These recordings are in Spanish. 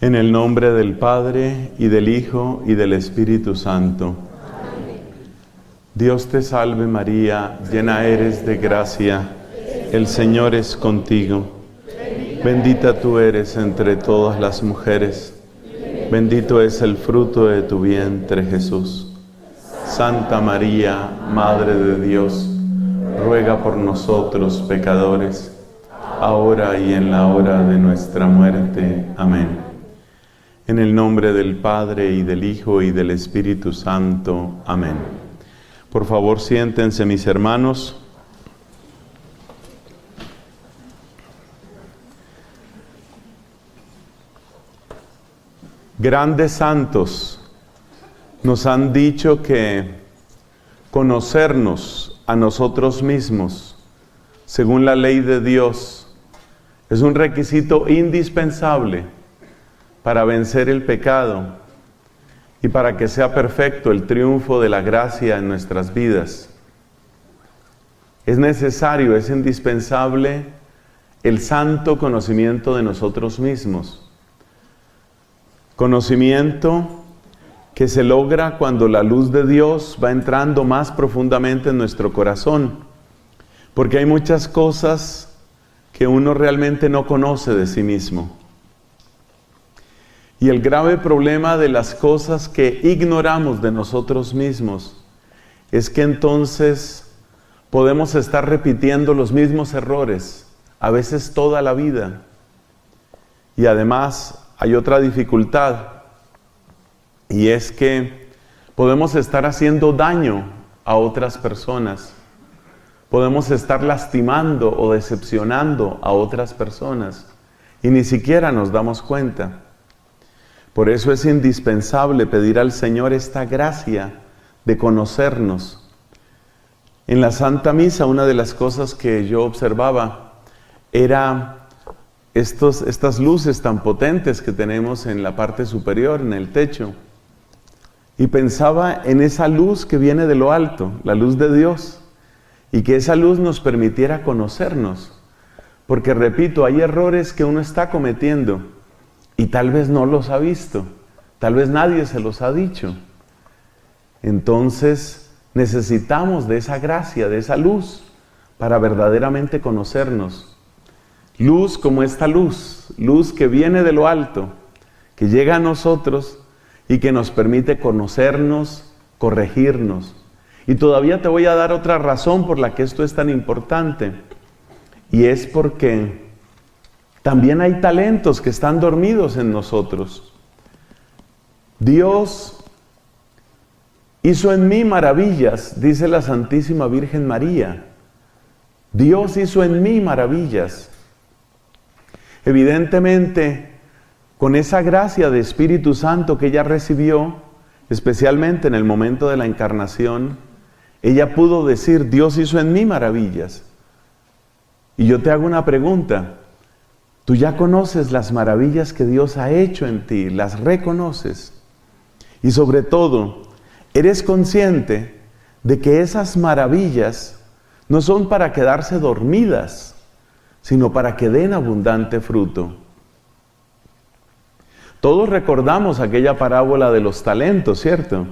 En el nombre del Padre, y del Hijo, y del Espíritu Santo. Amén. Dios te salve María, llena eres de gracia, el Señor es contigo. Bendita tú eres entre todas las mujeres, bendito es el fruto de tu vientre Jesús. Santa María, Madre de Dios, ruega por nosotros pecadores, ahora y en la hora de nuestra muerte. Amén. En el nombre del Padre, y del Hijo, y del Espíritu Santo. Amén. Por favor, siéntense, mis hermanos. Grandes santos nos han dicho que conocernos a nosotros mismos, según la ley de Dios, es un requisito indispensable para vencer el pecado y para que sea perfecto el triunfo de la gracia en nuestras vidas. Es necesario, es indispensable el santo conocimiento de nosotros mismos. Conocimiento que se logra cuando la luz de Dios va entrando más profundamente en nuestro corazón, porque hay muchas cosas que uno realmente no conoce de sí mismo. Y el grave problema de las cosas que ignoramos de nosotros mismos es que entonces podemos estar repitiendo los mismos errores, a veces toda la vida. Y además hay otra dificultad, y es que podemos estar haciendo daño a otras personas. Podemos estar lastimando o decepcionando a otras personas y ni siquiera nos damos cuenta. Por eso es indispensable pedir al Señor esta gracia de conocernos. En la Santa Misa, una de las cosas que yo observaba era estas luces tan potentes que tenemos en la parte superior, en el techo. Y pensaba en esa luz que viene de lo alto, la luz de Dios, y que esa luz nos permitiera conocernos. Porque repito, hay errores que uno está cometiendo y tal vez no los ha visto, tal vez nadie se los ha dicho. Entonces necesitamos de esa gracia, de esa luz, para verdaderamente conocernos. Luz como esta luz, luz que viene de lo alto, que llega a nosotros y que nos permite conocernos, corregirnos. Y todavía te voy a dar otra razón por la que esto es tan importante, y es porque también hay talentos que están dormidos en nosotros. Dios hizo en mí maravillas, dice la Santísima Virgen María. Dios hizo en mí maravillas. Evidentemente, con esa gracia de Espíritu Santo que ella recibió, especialmente en el momento de la encarnación, ella pudo decir, Dios hizo en mí maravillas. Y yo te hago una pregunta. Tú ya conoces las maravillas que Dios ha hecho en ti, las reconoces. Y sobre todo, eres consciente de que esas maravillas no son para quedarse dormidas, sino para que den abundante fruto. Todos recordamos aquella parábola de los talentos, ¿cierto?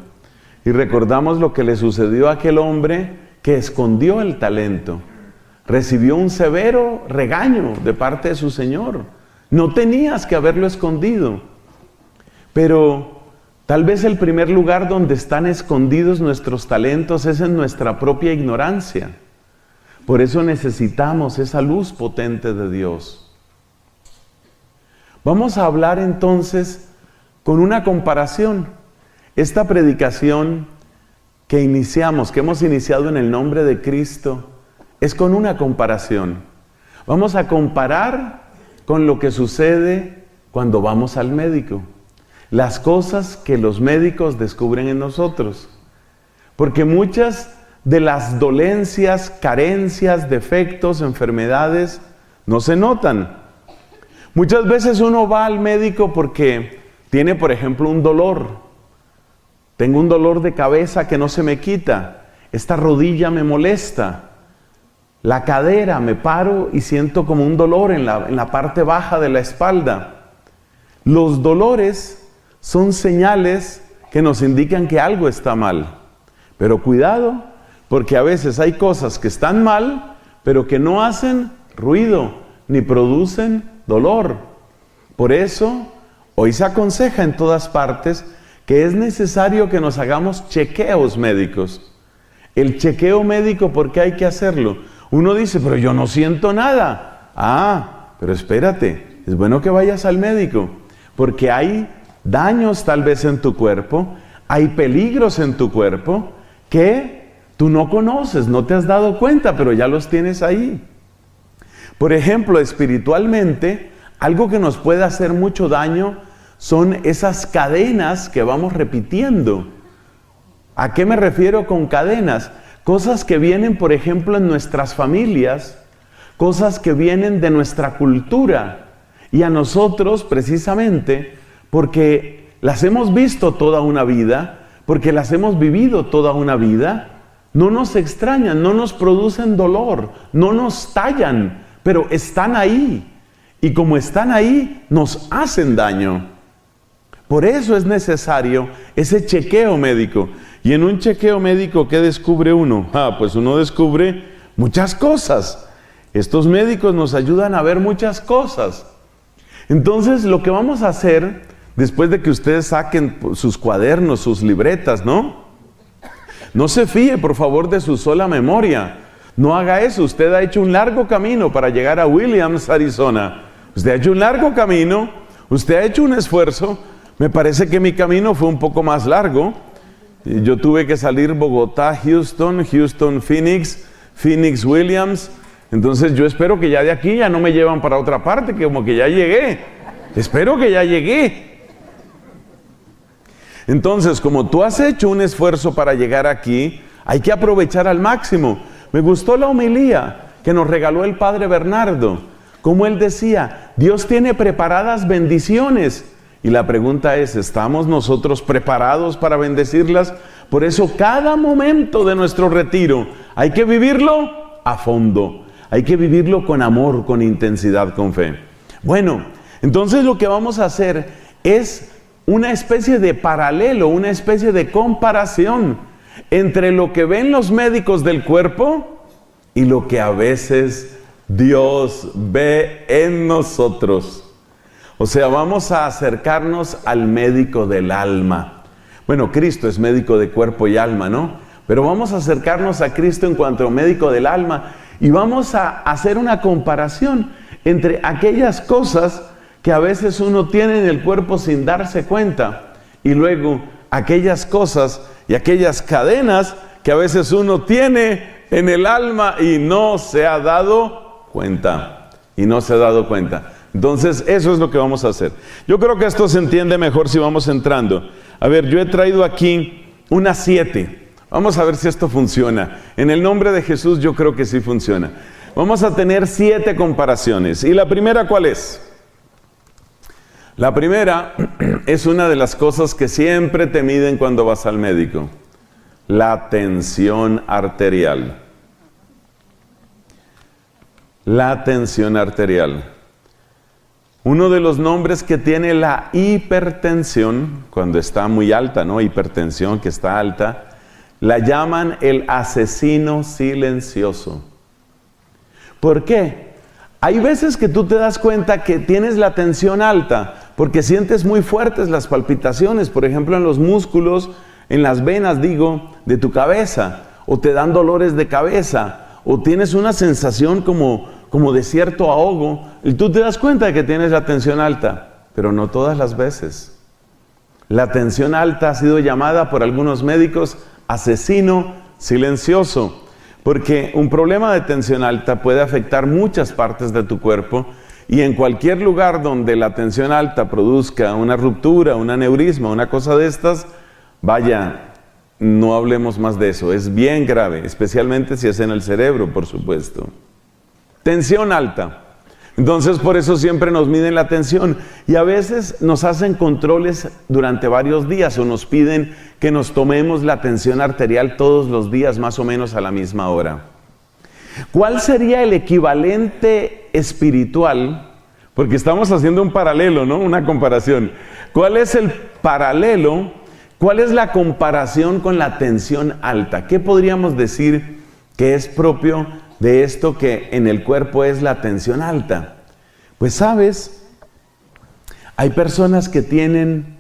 Y recordamos lo que le sucedió a aquel hombre que escondió el talento. Recibió un severo regaño de parte de su Señor. No tenías que haberlo escondido. Pero tal vez el primer lugar donde están escondidos nuestros talentos es en nuestra propia ignorancia. Por eso necesitamos esa luz potente de Dios. Vamos a hablar entonces con una comparación. Esta predicación que hemos iniciado en el nombre de Cristo, es con una comparación. Vamos a comparar con lo que sucede cuando vamos al médico. Las cosas que los médicos descubren en nosotros. Porque muchas de las dolencias, carencias, defectos, enfermedades, no se notan. Muchas veces uno va al médico porque tiene, por ejemplo, un dolor. Tengo un dolor de cabeza que no se me quita. Esta rodilla me molesta. La cadera, me paro y siento como un dolor en la parte baja de la espalda. Los dolores son señales que nos indican que algo está mal. Pero cuidado, porque a veces hay cosas que están mal, pero que no hacen ruido, ni producen dolor. Por eso, hoy se aconseja en todas partes que es necesario que nos hagamos chequeos médicos. El chequeo médico, ¿por qué hay que hacerlo? Uno dice, pero yo no siento nada. Pero espérate, es bueno que vayas al médico, porque hay daños tal vez en tu cuerpo, hay peligros en tu cuerpo que tú no conoces, no te has dado cuenta, pero ya los tienes ahí. Por ejemplo, espiritualmente, algo que nos puede hacer mucho daño son esas cadenas que vamos repitiendo. ¿A qué me refiero con cadenas? Cosas que vienen, por ejemplo, en nuestras familias, cosas que vienen de nuestra cultura, y a nosotros precisamente porque las hemos visto toda una vida, porque las hemos vivido toda una vida, no nos extrañan, no nos producen dolor, no nos tallan, pero están ahí. Y como están ahí, nos hacen daño. Por eso es necesario ese chequeo médico. Y en un chequeo médico, ¿qué descubre uno? Pues uno descubre muchas cosas. Estos médicos nos ayudan a ver muchas cosas. Entonces, lo que vamos a hacer, después de que ustedes saquen sus cuadernos, sus libretas, no se fíe, por favor, de su sola memoria. No haga eso. Usted ha hecho un largo camino para llegar a Williams, Arizona. Usted ha hecho un largo camino, usted ha hecho un esfuerzo. Me parece que mi camino fue un poco más largo. Yo tuve que salir Bogotá, Houston, Phoenix, Phoenix, Williams. Entonces yo espero que ya de aquí ya no me llevan para otra parte, que como que ya llegué. Espero que ya llegué. Entonces, como tú has hecho un esfuerzo para llegar aquí, hay que aprovechar al máximo. Me gustó la homilía que nos regaló el Padre Bernardo. Como él decía, Dios tiene preparadas bendiciones. Y la pregunta es, ¿estamos nosotros preparados para bendecirlas? Por eso cada momento de nuestro retiro hay que vivirlo a fondo. Hay que vivirlo con amor, con intensidad, con fe. Bueno, entonces lo que vamos a hacer es una especie de paralelo, una especie de comparación entre lo que ven los médicos del cuerpo y lo que a veces Dios ve en nosotros. O sea, vamos a acercarnos al médico del alma. Bueno, Cristo es médico de cuerpo y alma, ¿no? Pero vamos a acercarnos a Cristo en cuanto a médico del alma y vamos a hacer una comparación entre aquellas cosas que a veces uno tiene en el cuerpo sin darse cuenta y luego aquellas cosas y aquellas cadenas que a veces uno tiene en el alma y no se ha dado cuenta. Entonces, eso es lo que vamos a hacer. Yo creo que esto se entiende mejor si vamos entrando. A ver, yo he traído aquí unas 7. Vamos a ver si esto funciona. En el nombre de Jesús yo creo que sí funciona. Vamos a tener 7 comparaciones. ¿Y la primera cuál es? La primera es una de las cosas que siempre te miden cuando vas al médico. La tensión arterial. La tensión arterial. Uno de los nombres que tiene la hipertensión, cuando está muy alta, ¿no? Hipertensión, que está alta, la llaman el asesino silencioso. ¿Por qué? Hay veces que tú te das cuenta que tienes la tensión alta porque sientes muy fuertes las palpitaciones, por ejemplo en los músculos, en las venas, de tu cabeza, o te dan dolores de cabeza, o tienes una sensación como de cierto ahogo, y tú te das cuenta de que tienes la tensión alta, pero no todas las veces. La tensión alta ha sido llamada por algunos médicos asesino silencioso, porque un problema de tensión alta puede afectar muchas partes de tu cuerpo, y en cualquier lugar donde la tensión alta produzca una ruptura, un aneurisma, una cosa de estas, vaya, no hablemos más de eso, es bien grave, especialmente si es en el cerebro, por supuesto. Tensión alta. Entonces por eso siempre nos miden la tensión y a veces nos hacen controles durante varios días o nos piden que nos tomemos la tensión arterial todos los días más o menos a la misma hora. ¿Cuál sería el equivalente espiritual Porque estamos haciendo un paralelo, ¿no? Una comparación. ¿Cuál es el paralelo? ¿Cuál es la comparación con la tensión alta? ¿Qué podríamos decir que es propio de esto que en el cuerpo es la tensión alta? Pues sabes, hay personas que tienen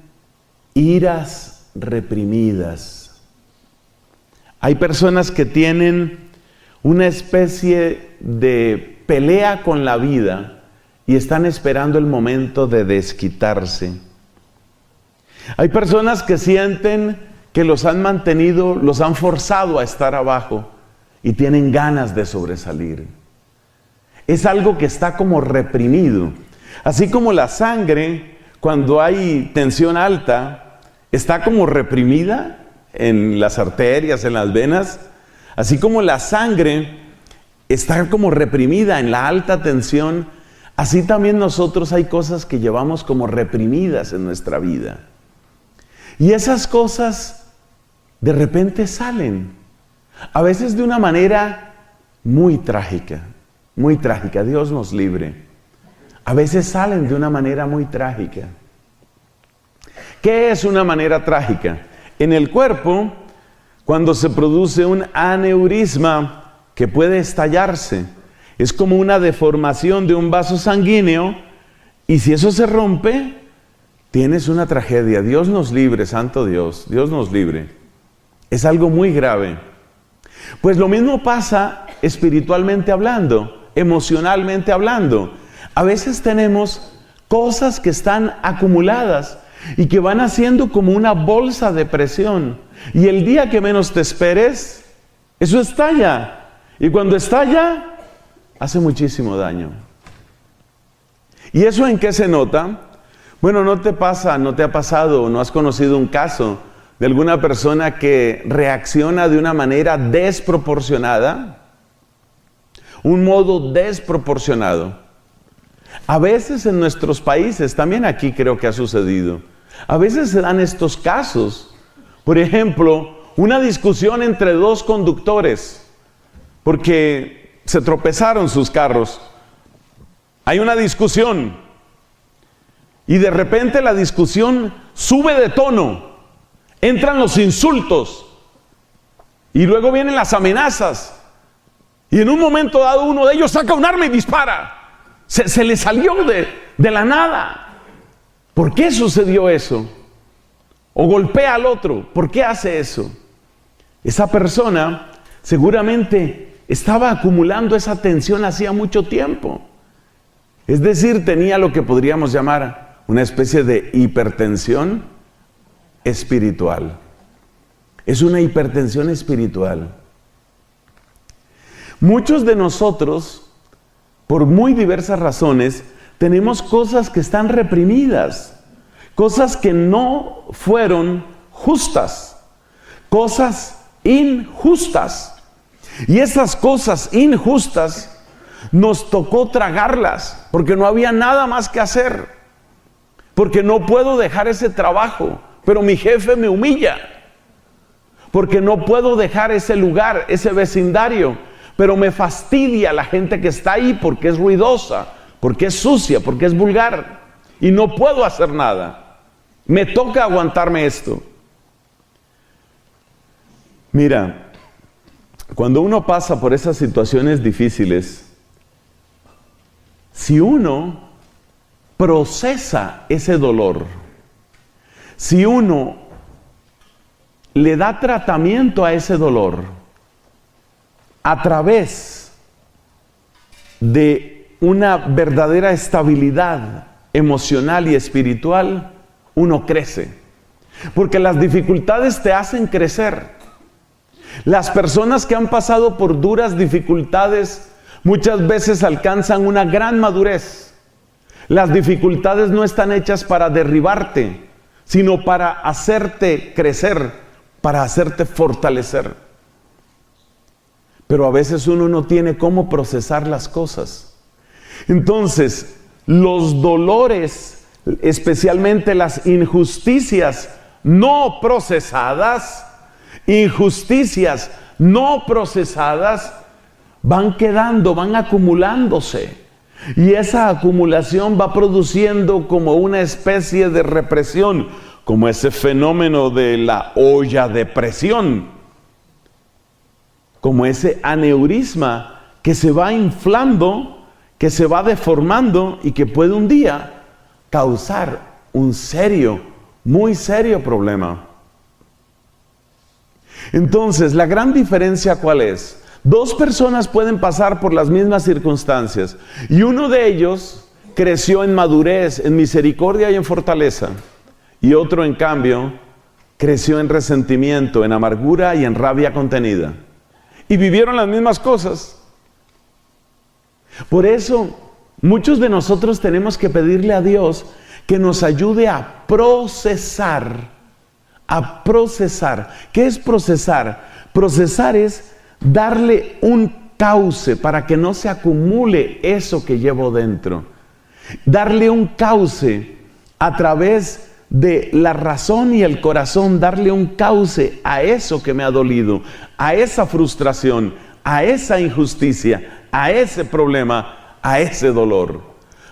iras reprimidas. Hay personas que tienen una especie de pelea con la vida y están esperando el momento de desquitarse. Hay personas que sienten que los han mantenido, los han forzado a estar abajo y tienen ganas de sobresalir. Es algo que está como reprimido. Así como la sangre, cuando hay tensión alta, está como reprimida en las arterias, en las venas. Así como la sangre está como reprimida en la alta tensión, así también nosotros hay cosas que llevamos como reprimidas en nuestra vida. Y esas cosas de repente salen, a veces de una manera muy trágica, Dios nos libre. A veces salen de una manera muy trágica. ¿Qué es una manera trágica? En el cuerpo, cuando se produce un aneurisma que puede estallarse, es como una deformación de un vaso sanguíneo, y si eso se rompe, tienes una tragedia. Dios nos libre, santo Dios, Dios nos libre. Es algo muy grave. Pues lo mismo pasa espiritualmente hablando, emocionalmente hablando. A veces tenemos cosas que están acumuladas y que van haciendo como una bolsa de presión. Y el día que menos te esperes, eso estalla. Y cuando estalla, hace muchísimo daño. ¿Y eso en qué se nota? Bueno, no te ha pasado, no has conocido un caso de alguna persona que reacciona de una manera desproporcionada, un modo desproporcionado. A veces en nuestros países, también aquí creo que ha sucedido, a veces se dan estos casos. Por ejemplo, una discusión entre dos conductores, porque se tropezaron sus carros. Hay una discusión. Y de repente la discusión sube de tono, entran los insultos y luego vienen las amenazas. Y en un momento dado uno de ellos saca un arma y dispara. Se le salió de la nada. ¿Por qué sucedió eso? O golpea al otro. ¿Por qué hace eso? Esa persona seguramente estaba acumulando esa tensión hacía mucho tiempo. Es decir, tenía lo que podríamos llamar una especie de hipertensión espiritual. Es una hipertensión espiritual. Muchos de nosotros, por muy diversas razones, tenemos cosas que están reprimidas, cosas que no fueron justas, cosas injustas. Y esas cosas injustas nos tocó tragarlas, porque no había nada más que hacer. Porque no puedo dejar ese trabajo, pero mi jefe me humilla. Porque no puedo dejar ese lugar, ese vecindario, pero me fastidia la gente que está ahí porque es ruidosa, porque es sucia, porque es vulgar. Y no puedo hacer nada. Me toca aguantarme esto. Mira, cuando uno pasa por esas situaciones difíciles, si uno procesa ese dolor, si uno le da tratamiento a ese dolor a través de una verdadera estabilidad emocional y espiritual, uno crece. Porque las dificultades te hacen crecer. Las personas que han pasado por duras dificultades muchas veces alcanzan una gran madurez. Las dificultades no están hechas para derribarte, sino para hacerte crecer, para hacerte fortalecer. Pero a veces uno no tiene cómo procesar las cosas. Entonces, los dolores, especialmente las injusticias no procesadas, van quedando, van acumulándose. Y esa acumulación va produciendo como una especie de represión, como ese fenómeno de la olla de presión, como ese aneurisma que se va inflando, que se va deformando y que puede un día causar un serio, muy serio problema. Entonces, la gran diferencia, ¿cuál es? Dos personas pueden pasar por las mismas circunstancias y uno de ellos creció en madurez, en misericordia y en fortaleza, y otro, en cambio, creció en resentimiento, en amargura y en rabia contenida. Y vivieron las mismas cosas. Por eso, muchos de nosotros tenemos que pedirle a Dios que nos ayude a procesar. A procesar. ¿Qué es procesar? Procesar es darle un cauce para que no se acumule eso que llevo dentro. Darle un cauce a través de la razón y el corazón, darle un cauce a eso que me ha dolido, a esa frustración, a esa injusticia, a ese problema, a ese dolor.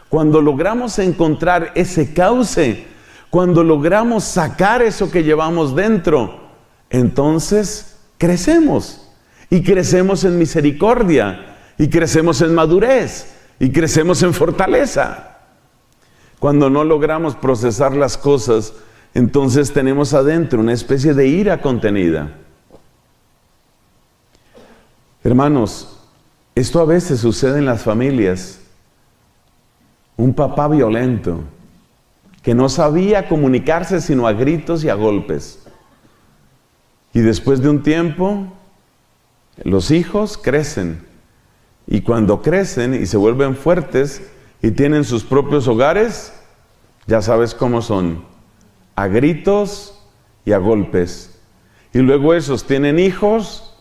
Cuando logramos encontrar ese cauce, cuando logramos sacar eso que llevamos dentro, entonces crecemos. Y crecemos en misericordia, y crecemos en madurez, y crecemos en fortaleza. Cuando no logramos procesar las cosas, entonces tenemos adentro una especie de ira contenida. Hermanos, esto a veces sucede en las familias. Un papá violento, que no sabía comunicarse sino a gritos y a golpes. Y después de un tiempo, los hijos crecen, y cuando crecen y se vuelven fuertes y tienen sus propios hogares, ya sabes cómo son, a gritos y a golpes. Y luego esos tienen hijos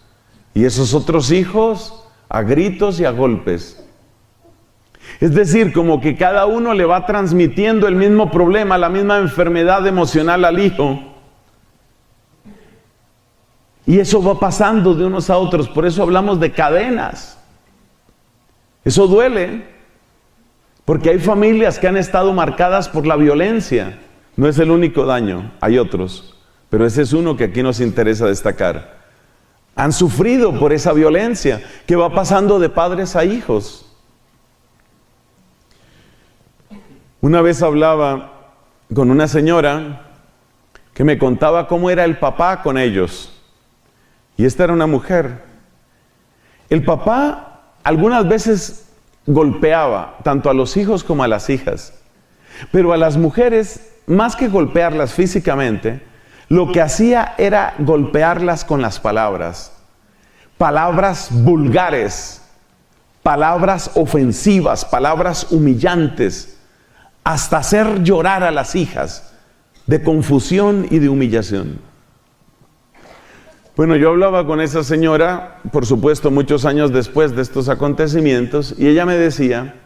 y esos otros hijos a gritos y a golpes. Es decir, como que cada uno le va transmitiendo el mismo problema, la misma enfermedad emocional al hijo. Y eso va pasando de unos a otros, por eso hablamos de cadenas. Eso duele, porque hay familias que han estado marcadas por la violencia. No es el único daño, hay otros, pero ese es uno que aquí nos interesa destacar. Han sufrido por esa violencia que va pasando de padres a hijos. Una vez hablaba con una señora que me contaba cómo era el papá con ellos. Y esta era una mujer. El papá algunas veces golpeaba tanto a los hijos como a las hijas. Pero a las mujeres, más que golpearlas físicamente, lo que hacía era golpearlas con las palabras. Palabras vulgares, palabras ofensivas, palabras humillantes, hasta hacer llorar a las hijas de confusión y de humillación. Bueno, yo hablaba con esa señora, por supuesto, muchos años después de estos acontecimientos, y ella me decía,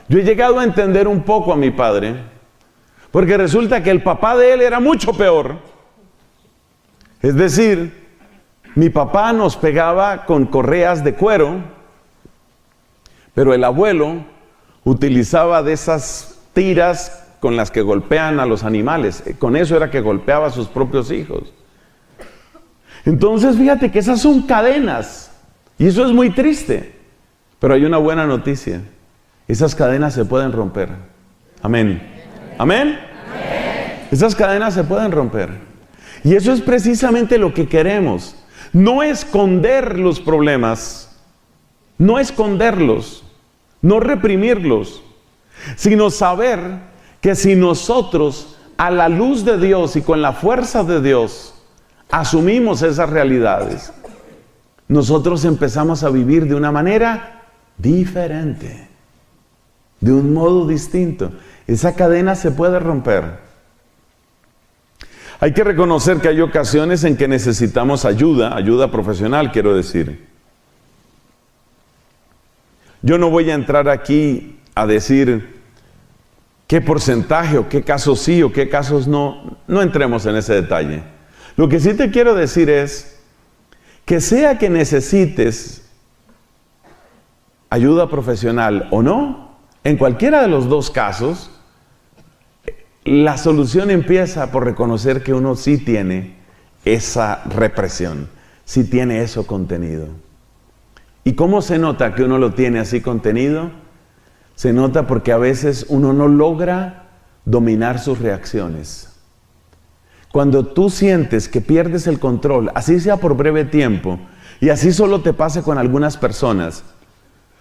yo he llegado a entender un poco a mi padre, porque resulta que el papá de él era mucho peor. Es decir, mi papá nos pegaba con correas de cuero, pero el abuelo utilizaba de esas tiras con las que golpean a los animales. Con eso era que golpeaba a sus propios hijos. Entonces, fíjate que esas son cadenas, y eso es muy triste, pero hay una buena noticia: esas cadenas se pueden romper. Amén. ¿Amén? Amén. Esas cadenas se pueden romper, y eso es precisamente lo que queremos. No esconder los problemas, no esconderlos, no reprimirlos, sino saber que si nosotros, a la luz de Dios y con la fuerza de Dios, asumimos esas realidades, nosotros empezamos a vivir de una manera diferente, de un modo distinto. Esa cadena se puede romper. Hay que reconocer que hay ocasiones en que necesitamos ayuda profesional, quiero decir. Yo no voy a entrar aquí a decir qué porcentaje o qué casos sí o qué casos no. No entremos en ese detalle. Lo que sí te quiero decir es que sea que necesites ayuda profesional o no, En cualquiera de los dos casos, la solución empieza por reconocer que uno sí tiene esa represión, sí tiene eso contenido. ¿Y cómo se nota que uno lo tiene así contenido? Se nota porque a veces uno no logra dominar sus reacciones. Cuando tú sientes que pierdes el control, así sea por breve tiempo, y así solo te pase con algunas personas.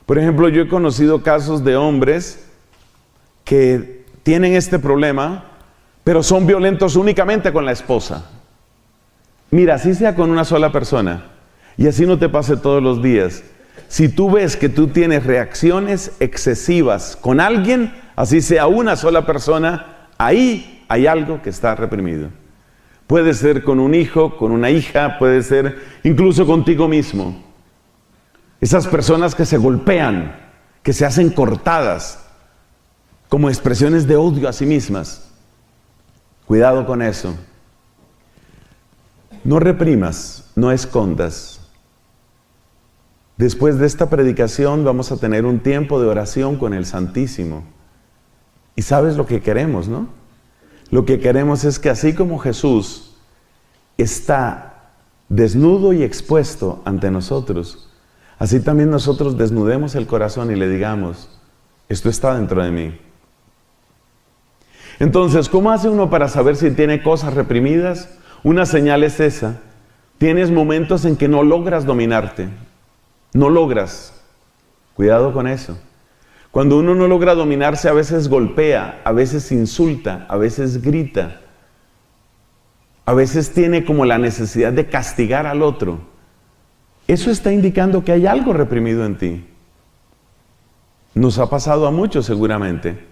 Por ejemplo, yo he conocido casos de hombres que tienen este problema, pero son violentos únicamente con la esposa. Mira, así sea con una sola persona, y así no te pase todos los días. Si tú ves que tú tienes reacciones excesivas con alguien, así sea una sola persona, ahí hay algo que está reprimido. Puede ser con un hijo, con una hija, puede ser incluso contigo mismo. Esas personas que se golpean, que se hacen cortadas, como expresiones de odio a sí mismas. Cuidado con eso. No reprimas, no escondas. Después de esta predicación vamos a tener un tiempo de oración con el Santísimo. Y sabes lo que queremos, ¿no? Lo que queremos es que así como Jesús está desnudo y expuesto ante nosotros, así también nosotros desnudemos el corazón y le digamos, esto está dentro de mí. Entonces, ¿cómo hace uno para saber si tiene cosas reprimidas? Una señal es esa. Tienes momentos en que no logras dominarte. No logras. Cuidado con eso. Cuando uno no logra dominarse, a veces golpea, a veces insulta, a veces grita. A veces tiene como la necesidad de castigar al otro. Eso está indicando que hay algo reprimido en ti. Nos ha pasado a muchos seguramente.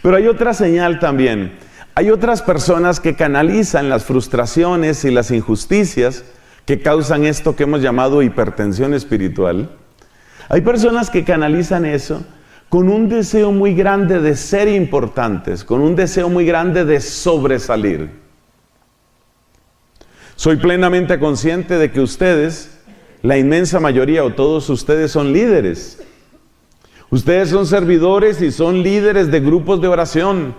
Pero hay otra señal también. Hay otras personas que canalizan las frustraciones y las injusticias que causan esto que hemos llamado hipertensión espiritual. Hay personas que canalizan eso con un deseo muy grande de ser importantes, con un deseo muy grande de sobresalir. Soy plenamente consciente de que ustedes, la inmensa mayoría o todos ustedes son líderes. Ustedes son servidores y son líderes de grupos de oración.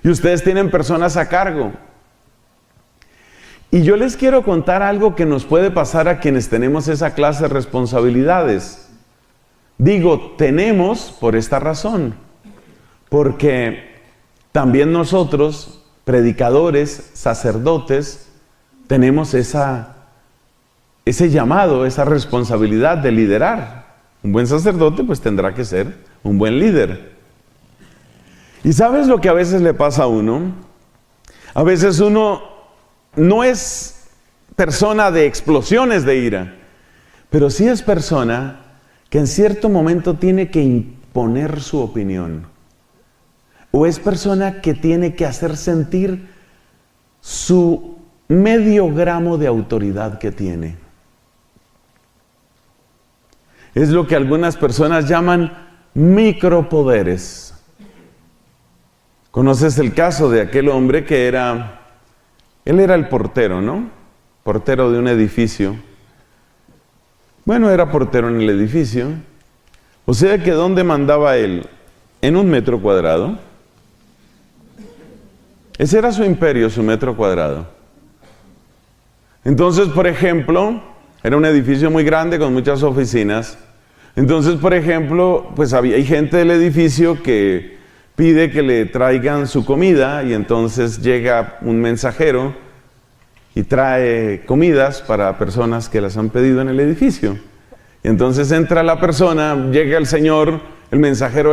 Y ustedes tienen personas a cargo. Y yo les quiero contar algo que nos puede pasar a quienes tenemos esa clase de responsabilidades. Digo, tenemos por esta razón, porque también nosotros, predicadores, sacerdotes, tenemos ese llamado, esa responsabilidad de liderar. Un buen sacerdote pues tendrá que ser un buen líder. ¿Y sabes lo que a veces le pasa a uno? A veces uno no es persona de explosiones de ira, pero sí es persona que en cierto momento tiene que imponer su opinión. O es persona que tiene que hacer sentir su medio gramo de autoridad que tiene. Es lo que algunas personas llaman micropoderes. ¿Conoces el caso de aquel hombre que él era el portero, ¿no? Portero de un edificio. Bueno, era portero en el edificio. O sea que ¿dónde mandaba él? En 1 metro cuadrado. Ese era su imperio, su metro cuadrado. Entonces, por ejemplo, era un edificio muy grande con muchas oficinas. Entonces, por ejemplo, pues hay gente del edificio que pide que le traigan su comida y entonces llega un mensajero y trae comidas para personas que las han pedido en el edificio. Y entonces entra la persona, llega el señor, el mensajero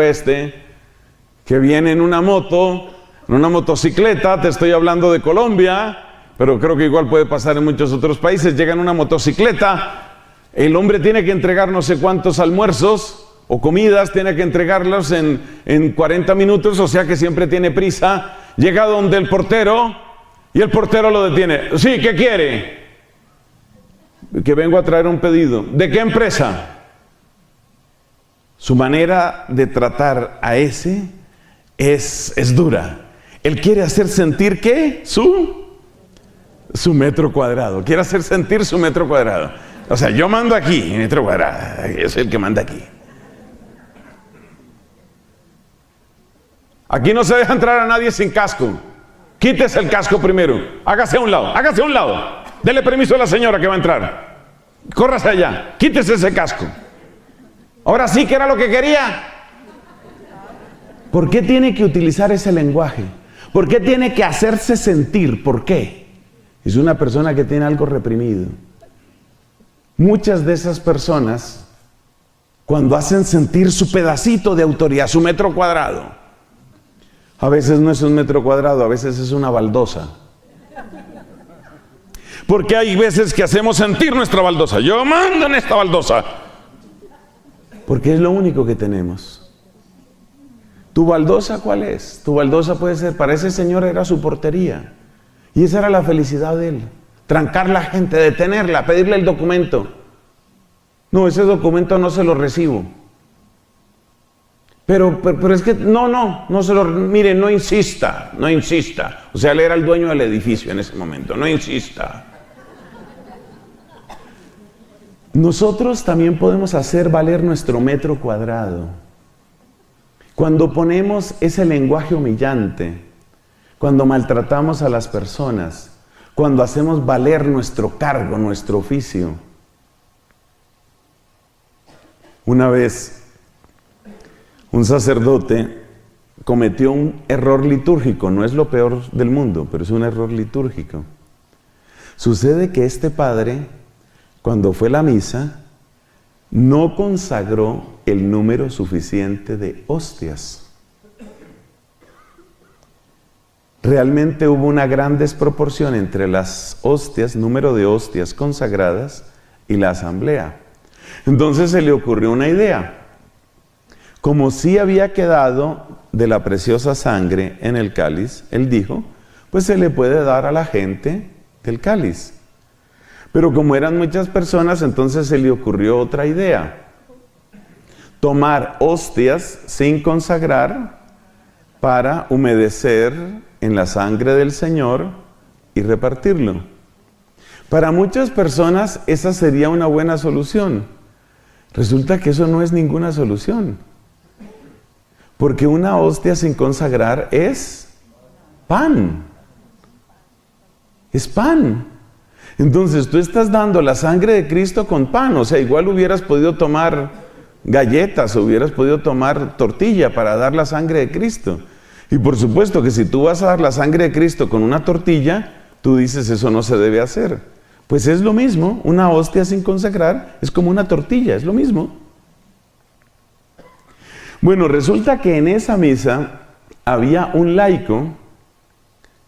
que viene en una moto, en una motocicleta, te estoy hablando de Colombia, pero creo que igual puede pasar en muchos otros países, llega en una motocicleta, el hombre tiene que entregar no sé cuántos almuerzos o comidas, tiene que entregarlos en 40 minutos, o sea que siempre tiene prisa, llega donde el portero y el portero lo detiene. Sí, ¿qué quiere? Que vengo a traer un pedido. ¿De qué empresa? Su manera de tratar a ese es dura. Él quiere hacer sentir ¿qué? Su metro cuadrado. Quiere hacer sentir su metro cuadrado. O sea, yo mando aquí, metro cuadrado. Yo soy el que manda aquí. Aquí no se deja entrar a nadie sin casco. Quítese el casco primero. Hágase a un lado, hágase a un lado. Dele permiso a la señora que va a entrar. Córrase allá, quítese ese casco. Ahora sí que era lo que quería. ¿Por qué tiene que utilizar ese lenguaje? ¿Por qué tiene que hacerse sentir? ¿Por qué? Es una persona que tiene algo reprimido. Muchas de esas personas, cuando hacen sentir su pedacito de autoridad, su metro cuadrado, a veces no es un metro cuadrado, a veces es una baldosa. Porque hay veces que hacemos sentir nuestra baldosa. Yo mando en esta baldosa. Porque es lo único que tenemos. ¿Tu baldosa cuál es? Tu baldosa puede ser, para ese señor era su portería. Y esa era la felicidad de él. Trancar la gente, detenerla, pedirle el documento. No, ese documento no se lo recibo. Pero es que, no se lo, mire, no insista. O sea, él era el dueño del edificio en ese momento, no insista. Nosotros también podemos hacer valer nuestro metro cuadrado. Cuando ponemos ese lenguaje humillante, cuando maltratamos a las personas, cuando hacemos valer nuestro cargo, nuestro oficio. Una vez, un sacerdote cometió un error litúrgico, no es lo peor del mundo, pero es un error litúrgico. Sucede que este padre, cuando fue a la misa, no consagró el número suficiente de hostias. Realmente hubo una gran desproporción entre las hostias, número de hostias consagradas, y la asamblea. Entonces se le ocurrió una idea. Como sí había quedado de la preciosa sangre en el cáliz, él dijo, pues se le puede dar a la gente del cáliz. Pero como eran muchas personas, entonces se le ocurrió otra idea. Tomar hostias sin consagrar para humedecer en la sangre del Señor y repartirlo. Para muchas personas esa sería una buena solución. Resulta que eso no es ninguna solución. Porque una hostia sin consagrar es pan. Es pan. Entonces tú estás dando la sangre de Cristo con pan. O sea, igual hubieras podido tomar galletas, hubieras podido tomar tortilla para dar la sangre de Cristo. Y por supuesto que si tú vas a dar la sangre de Cristo con una tortilla, tú dices, eso no se debe hacer. Pues es lo mismo, una hostia sin consagrar es como una tortilla, es lo mismo. Bueno, resulta que en esa misa había un laico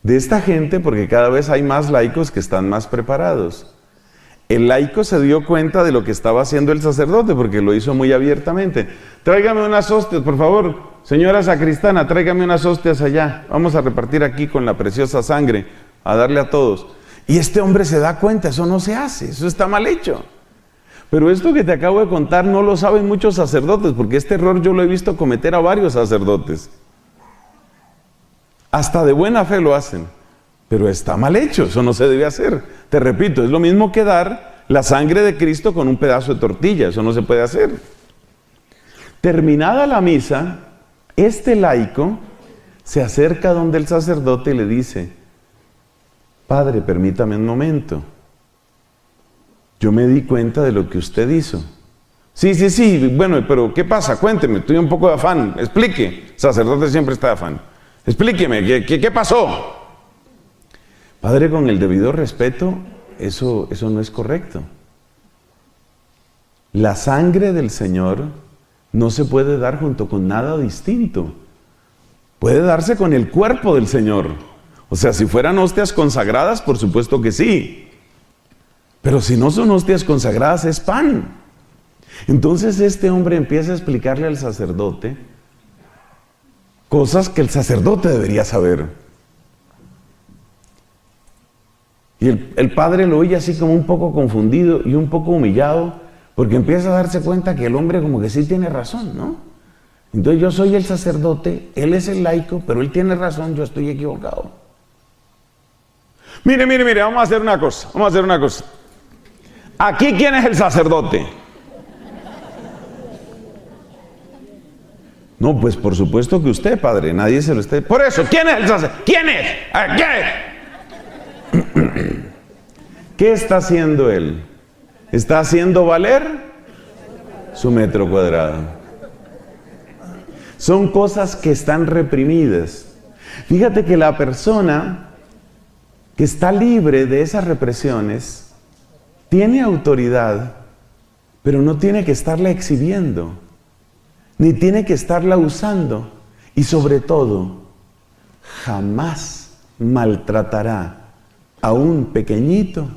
de esta gente, porque cada vez hay más laicos que están más preparados. El laico se dio cuenta de lo que estaba haciendo el sacerdote, porque lo hizo muy abiertamente. Tráigame unas hostias, por favor. Señora sacristana, tráigame unas hostias allá. Vamos a repartir aquí con la preciosa sangre, a darle a todos. Y este hombre se da cuenta, eso no se hace, eso está mal hecho. Pero esto que te acabo de contar no lo saben muchos sacerdotes, porque este error yo lo he visto cometer a varios sacerdotes. Hasta de buena fe lo hacen, pero está mal hecho, eso no se debe hacer. Te repito, es lo mismo que dar la sangre de Cristo con un pedazo de tortilla, eso no se puede hacer. Terminada la misa, este laico se acerca donde el sacerdote y le dice, Padre, permítame un momento, yo me di cuenta de lo que usted hizo. Sí, bueno, pero ¿qué pasa? Cuénteme, estoy un poco de afán, explique. El sacerdote siempre está de afán. Explíqueme, ¿qué pasó? Padre, con el debido respeto, eso no es correcto. La sangre del Señor no se puede dar junto con nada distinto. Puede darse con el cuerpo del Señor. O sea, si fueran hostias consagradas, por supuesto que sí. Pero si no son hostias consagradas, es pan. Entonces este hombre empieza a explicarle al sacerdote cosas que el sacerdote debería saber. Y el padre lo oye así como un poco confundido y un poco humillado, porque empieza a darse cuenta que el hombre como que sí tiene razón, ¿no? Entonces yo soy el sacerdote, él es el laico, pero él tiene razón, yo estoy equivocado. Mire, vamos a hacer una cosa, Aquí, ¿quién es el sacerdote? No, pues por supuesto que usted, padre, nadie se lo está... Por eso, ¿quién es el sacerdote? ¿Quién es? ¿A qué? ¿Qué está haciendo él? Está haciendo valer su metro cuadrado. Son cosas que están reprimidas. Fíjate que la persona que está libre de esas represiones tiene autoridad, pero no tiene que estarla exhibiendo, ni tiene que estarla usando, y sobre todo, jamás maltratará a un pequeñito,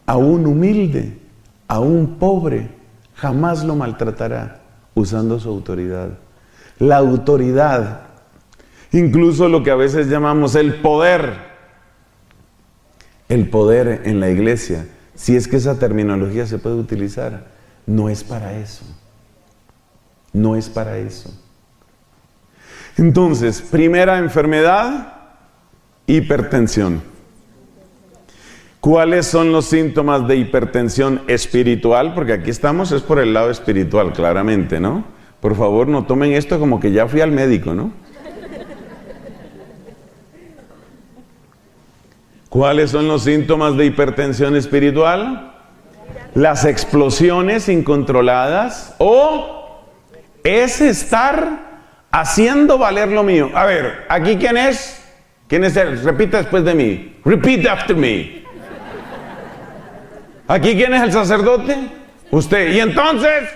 a un humilde, a un pobre, jamás lo maltratará usando su autoridad. La autoridad, incluso lo que a veces llamamos el poder en la iglesia, si es que esa terminología se puede utilizar, no es para eso. No es para eso. Entonces, primera enfermedad, hipertensión. ¿Cuáles son los síntomas de hipertensión espiritual? Porque aquí estamos, es por el lado espiritual, claramente, ¿no? Por favor, no tomen esto como que ya fui al médico, ¿no? ¿Cuáles son los síntomas de hipertensión espiritual? Las explosiones incontroladas o es estar haciendo valer lo mío. A ver, ¿aquí quién es? ¿Quién es él? Repita después de mí. Repeat after me. ¿Aquí quién es el sacerdote? Usted. ¿Y entonces?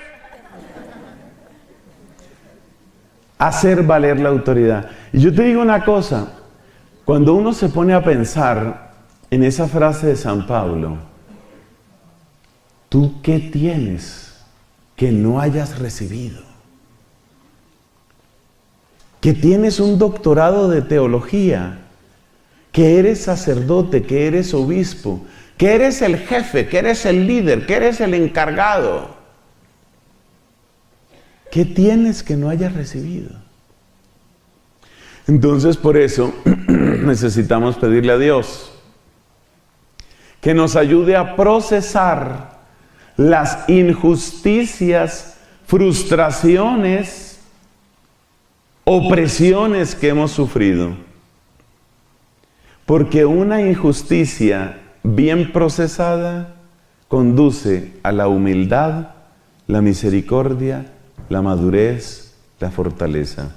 Hacer valer la autoridad. Y yo te digo una cosa, cuando uno se pone a pensar en esa frase de San Pablo, ¿tú qué tienes que no hayas recibido? Que tienes un doctorado de teología, que eres sacerdote, que eres obispo, que eres el jefe, que eres el líder, que eres el encargado. ¿Qué tienes que no hayas recibido? Entonces, por eso necesitamos pedirle a Dios que nos ayude a procesar las injusticias, frustraciones, opresiones que hemos sufrido. Porque una injusticia bien procesada conduce a la humildad, la misericordia, la madurez, la fortaleza.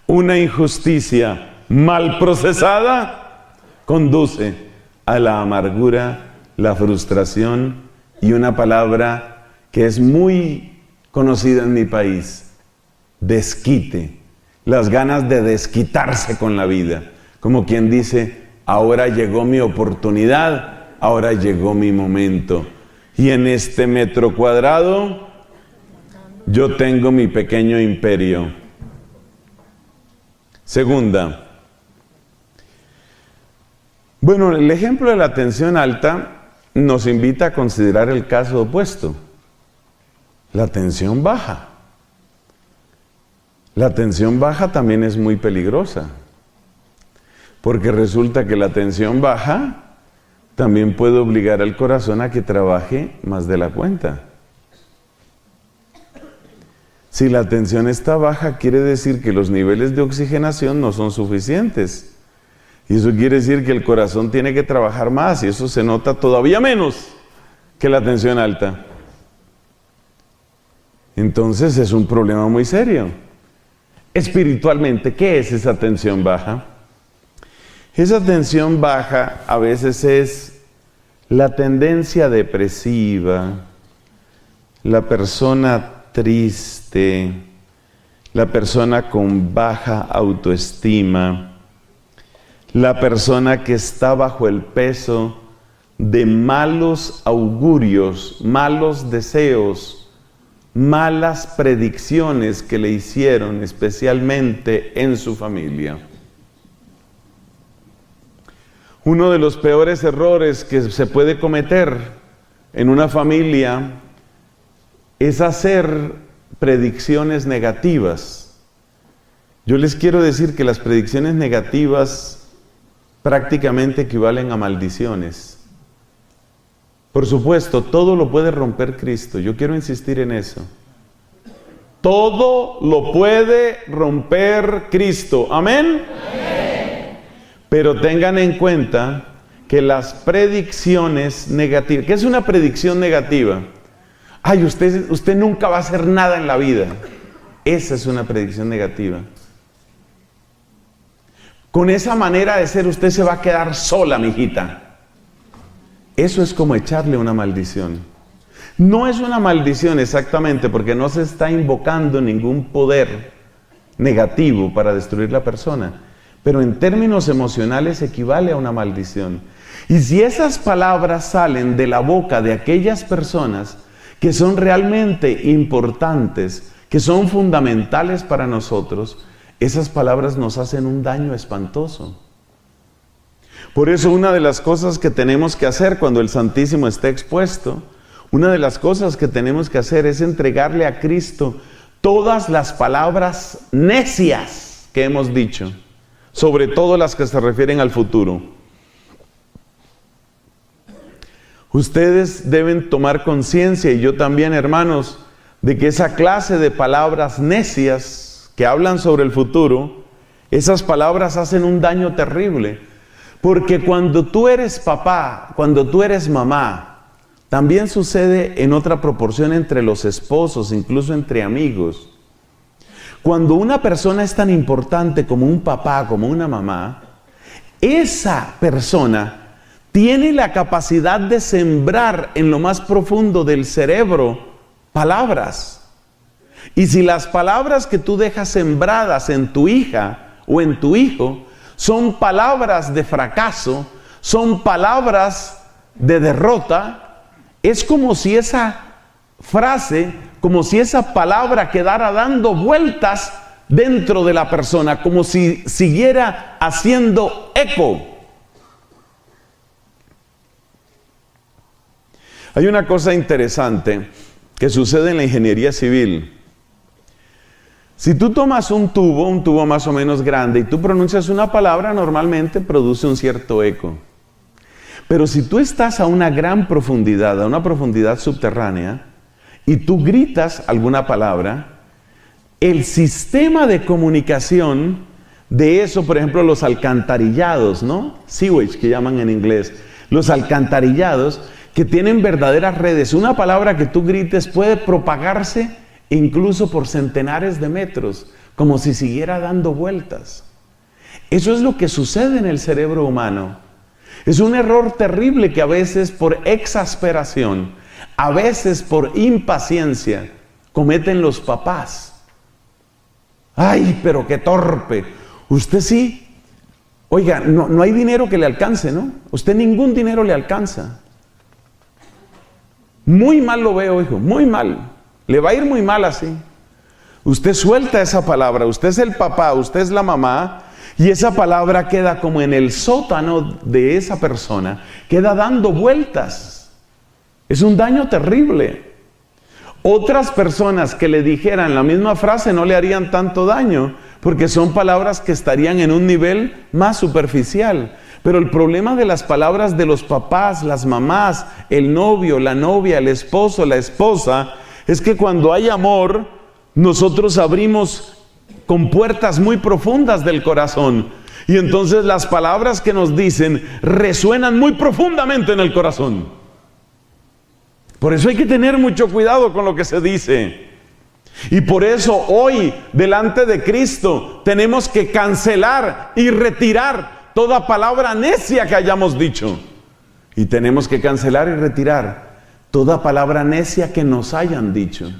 Una injusticia mal procesada conduce a la amargura, la frustración y una palabra que es muy conocida en mi país, desquite, las ganas de desquitarse con la vida, como quien dice, ahora llegó mi oportunidad, ahora llegó mi momento, y en este metro cuadrado yo tengo mi pequeño imperio. Segunda, bueno, el ejemplo de la tensión alta nos invita a considerar el caso opuesto, la tensión baja. La tensión baja también es muy peligrosa, porque resulta que la tensión baja también puede obligar al corazón a que trabaje más de la cuenta. Si la tensión está baja, quiere decir que los niveles de oxigenación no son suficientes. Y eso quiere decir que el corazón tiene que trabajar más, y eso se nota todavía menos que la tensión alta. Entonces es un problema muy serio. Espiritualmente, ¿qué es esa tensión baja? Esa tensión baja a veces es la tendencia depresiva, la persona triste, la persona con baja autoestima, la persona que está bajo el peso de malos augurios, malos deseos, malas predicciones que le hicieron especialmente en su familia. Uno de los peores errores que se puede cometer en una familia es hacer predicciones negativas. Yo les quiero decir que las predicciones negativas prácticamente equivalen a maldiciones. Por supuesto, todo lo puede romper Cristo. Yo quiero insistir en eso. Todo lo puede romper Cristo. ¿Amén? Amén. Pero tengan en cuenta que las predicciones negativas, ¿qué es una predicción negativa? Ay, usted nunca va a hacer nada en la vida. Esa es una predicción negativa. Con esa manera de ser usted se va a quedar sola, mijita. Eso es como echarle una maldición. No es una maldición exactamente, porque no se está invocando ningún poder negativo para destruir la persona, pero en términos emocionales equivale a una maldición. Y si esas palabras salen de la boca de aquellas personas que son realmente importantes, que son fundamentales para nosotros, esas palabras nos hacen un daño espantoso. Por eso una de las cosas que tenemos que hacer cuando el Santísimo esté expuesto, una de las cosas que tenemos que hacer es entregarle a Cristo todas las palabras necias que hemos dicho, sobre todo las que se refieren al futuro. Ustedes deben tomar conciencia, y yo también, hermanos, de que esa clase de palabras necias que hablan sobre el futuro, esas palabras hacen un daño terrible. Porque cuando tú eres papá, cuando tú eres mamá, también sucede en otra proporción entre los esposos, incluso entre amigos. Cuando una persona es tan importante como un papá, como una mamá, esa persona tiene la capacidad de sembrar en lo más profundo del cerebro palabras. Y si las palabras que tú dejas sembradas en tu hija o en tu hijo son palabras de fracaso, son palabras de derrota, es como si esa frase, como si esa palabra quedara dando vueltas dentro de la persona, como si siguiera haciendo eco. Hay una cosa interesante que sucede en la ingeniería civil. Si tú tomas un tubo más o menos grande, y tú pronuncias una palabra, normalmente produce un cierto eco. Pero si tú estás a una gran profundidad, a una profundidad subterránea, y tú gritas alguna palabra, el sistema de comunicación de eso, por ejemplo, los alcantarillados, ¿no? Sewage, que llaman en inglés. Los alcantarillados, que tienen verdaderas redes. Una palabra que tú grites puede propagarse incluso por centenares de metros, como si siguiera dando vueltas. Eso es lo que sucede en el cerebro humano. Es un error terrible que a veces por exasperación, a veces por impaciencia, cometen los papás. ¡Ay, pero qué torpe! Usted sí. Oiga, no hay dinero que le alcance, ¿no? Usted ningún dinero le alcanza. Muy mal lo veo, hijo, muy mal. Le va a ir muy mal así. Usted suelta esa palabra, usted es el papá, usted es la mamá, y esa palabra queda como en el sótano de esa persona, queda dando vueltas. Es un daño terrible. Otras personas que le dijeran la misma frase no le harían tanto daño, porque son palabras que estarían en un nivel más superficial. Pero el problema de las palabras de los papás, las mamás, el novio, la novia, el esposo, la esposa, es que cuando hay amor, nosotros abrimos con puertas muy profundas del corazón. Y entonces las palabras que nos dicen resuenan muy profundamente en el corazón. Por eso hay que tener mucho cuidado con lo que se dice. Y por eso hoy, delante de Cristo, tenemos que cancelar y retirar toda palabra necia que hayamos dicho. Y tenemos que cancelar y retirar toda palabra necia que nos hayan dicho.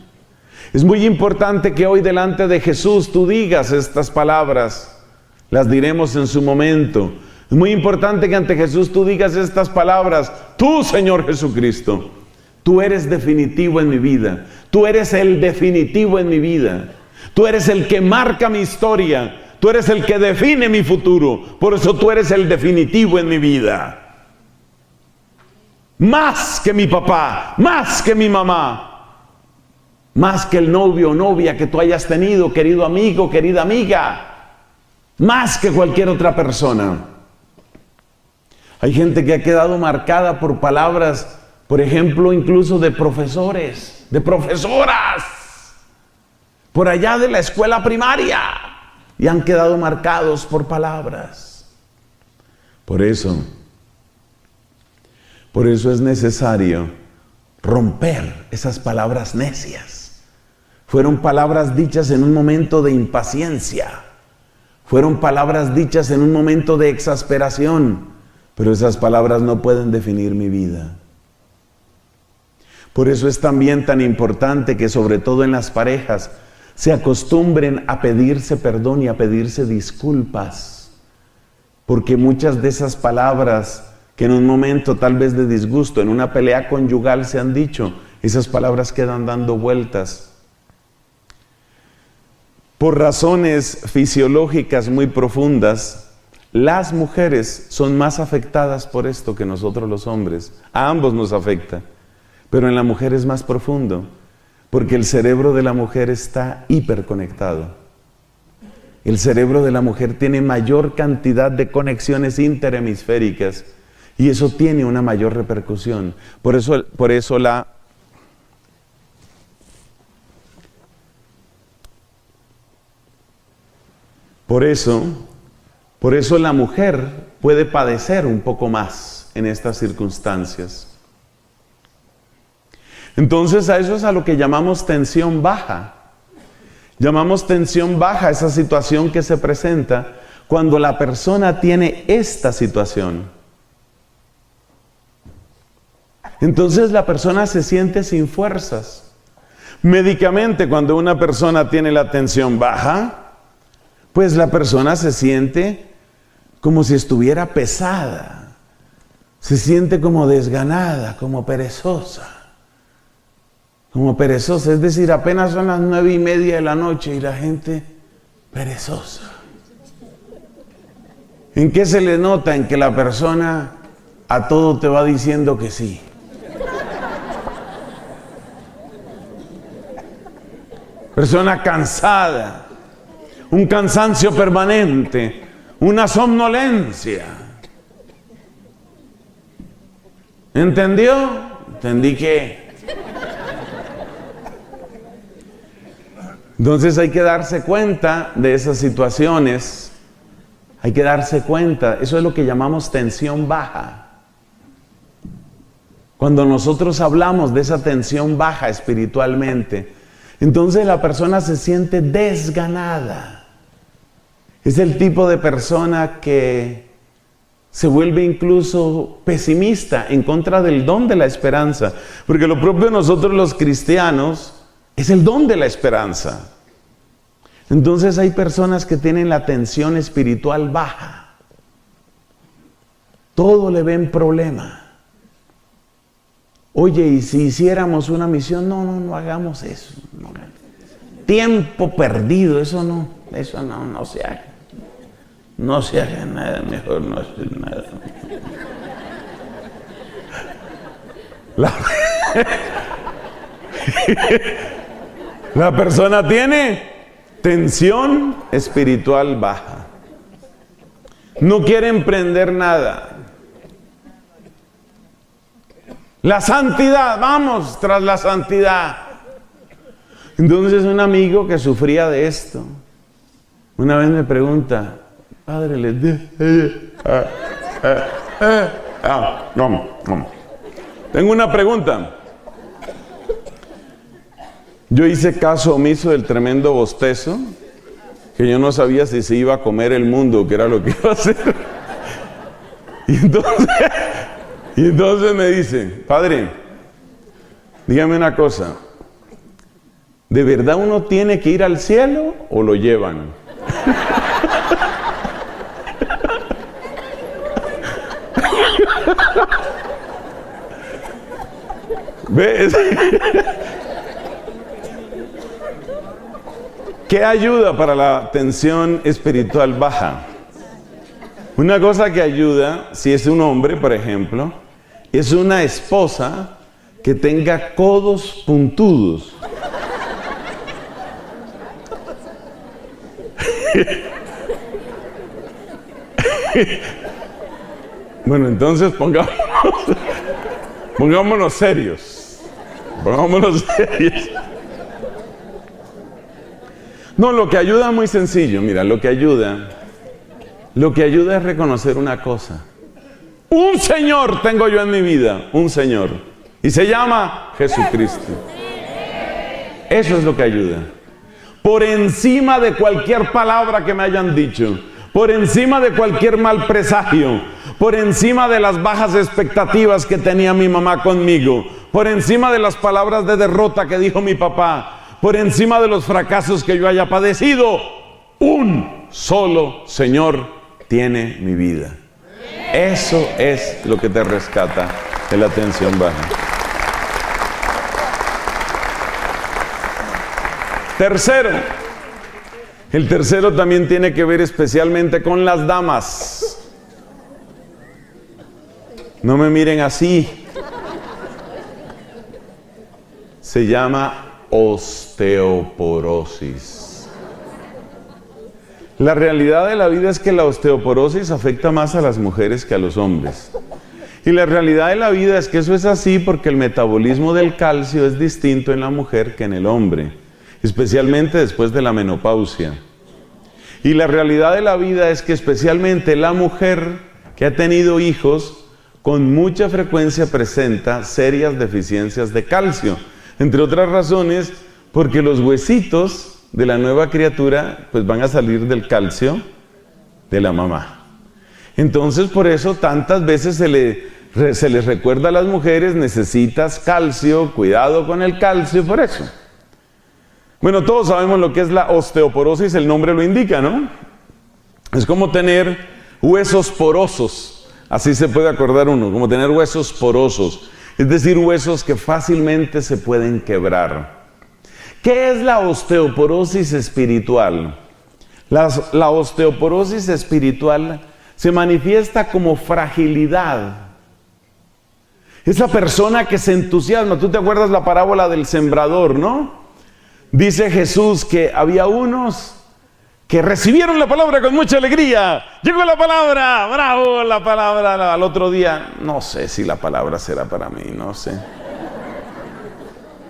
Es muy importante que hoy delante de Jesús tú digas estas palabras. Las diremos en su momento. Es muy importante que ante Jesús tú digas estas palabras. Tú, Señor Jesucristo, tú eres definitivo en mi vida. Tú eres el definitivo en mi vida. Tú eres el que marca mi historia. Tú eres el que define mi futuro. Por eso tú eres el definitivo en mi vida. Más que mi papá, más que mi mamá, más que el novio o novia que tú hayas tenido, querido amigo, querida amiga, más que cualquier otra persona. Hay gente que ha quedado marcada por palabras, por ejemplo, incluso de profesores, de profesoras. por allá de la escuela primaria, y han quedado marcados por palabras. Por eso es necesario romper esas palabras necias. Fueron palabras dichas en un momento de impaciencia. Fueron palabras dichas en un momento de exasperación. Pero esas palabras no pueden definir mi vida. Por eso es también tan importante que, sobre todo en las parejas, se acostumbren a pedirse perdón y a pedirse disculpas. Porque muchas de esas palabras que en un momento tal vez de disgusto, en una pelea conyugal se han dicho, esas palabras quedan dando vueltas. Por razones fisiológicas muy profundas, las mujeres son más afectadas por esto que nosotros los hombres. A ambos nos afecta, pero en la mujer es más profundo, porque el cerebro de la mujer está hiperconectado. El cerebro de la mujer tiene mayor cantidad de conexiones interhemisféricas y eso tiene una mayor repercusión. Por eso la mujer puede padecer un poco más en estas circunstancias. Entonces a eso es a lo que llamamos tensión baja. Llamamos tensión baja esa situación que se presenta cuando la persona tiene esta situación. Entonces la persona se siente sin fuerzas. Médicamente, cuando una persona tiene la tensión baja, pues la persona se siente como si estuviera pesada. Se siente como desganada, como perezosa. Como perezosa, es decir, apenas son las 9:30 de la noche y la gente perezosa. ¿En qué se le nota? En que la persona a todo te va diciendo que sí. Persona cansada, un cansancio permanente, una somnolencia. ¿Entendió? Entendí que... Entonces hay que darse cuenta de esas situaciones, hay que darse cuenta, eso es lo que llamamos tensión baja. Cuando nosotros hablamos de esa tensión baja espiritualmente, entonces la persona se siente desganada. Es el tipo de persona que se vuelve incluso pesimista en contra del don de la esperanza, porque lo propio de nosotros los cristianos es el don de la esperanza. Entonces hay personas que tienen la tensión espiritual baja. Todo le ven problema. Oye, ¿y si hiciéramos una misión? No hagamos eso. No. Tiempo perdido, eso no se haga. No se haga nada, mejor no hacer nada. La persona tiene tensión espiritual baja. No quiere emprender nada. La santidad, vamos tras la santidad. Entonces un amigo que sufría de esto, una vez me pregunta, padre, tengo una pregunta. Yo hice caso omiso del tremendo bostezo, que yo no sabía si se iba a comer el mundo, que era lo que iba a hacer. Y entonces me dice, padre, dígame una cosa, ¿de verdad uno tiene que ir al cielo o lo llevan? ¿Ves? ¿Qué ayuda para la tensión espiritual baja? Una cosa que ayuda, si es un hombre, por ejemplo, es una esposa que tenga codos puntudos. Bueno, entonces pongámonos serios. Pongámonos serios. No, lo que ayuda es muy sencillo. Mira, lo que ayuda es reconocer una cosa. Un Señor tengo yo en mi vida, un Señor. Y se llama Jesucristo. Eso es lo que ayuda. Por encima de cualquier palabra que me hayan dicho, por encima de cualquier mal presagio, por encima de las bajas expectativas que tenía mi mamá conmigo, por encima de las palabras de derrota que dijo mi papá, por encima de los fracasos que yo haya padecido, un solo Señor tiene mi vida. Eso es lo que te rescata de la tensión baja. Tercero, el tercero también tiene que ver especialmente con las damas. No me miren así. Se llama osteoporosis. La realidad de la vida es que la osteoporosis afecta más a las mujeres que a los hombres. Y la realidad de la vida es que eso es así porque el metabolismo del calcio es distinto en la mujer que en el hombre, especialmente después de la menopausia. Y la realidad de la vida es que especialmente la mujer que ha tenido hijos con mucha frecuencia presenta serias deficiencias de calcio. Entre otras razones, porque los huesitos de la nueva criatura pues van a salir del calcio de la mamá. Entonces por eso tantas veces se les recuerda a las mujeres: necesitas calcio, cuidado con el calcio, por eso. Bueno, todos sabemos lo que es la osteoporosis, el nombre lo indica, ¿no? Es como tener huesos porosos, así se puede acordar uno, como tener huesos porosos, es decir, huesos que fácilmente se pueden quebrar. ¿Qué es la osteoporosis espiritual? La osteoporosis espiritual se manifiesta como fragilidad. Esa persona que se entusiasma, tú te acuerdas la parábola del sembrador, ¿no? Dice Jesús que había unos que recibieron la palabra con mucha alegría. Llegó la palabra, bravo, la palabra. Al otro día, no sé si la palabra será para mí, no sé.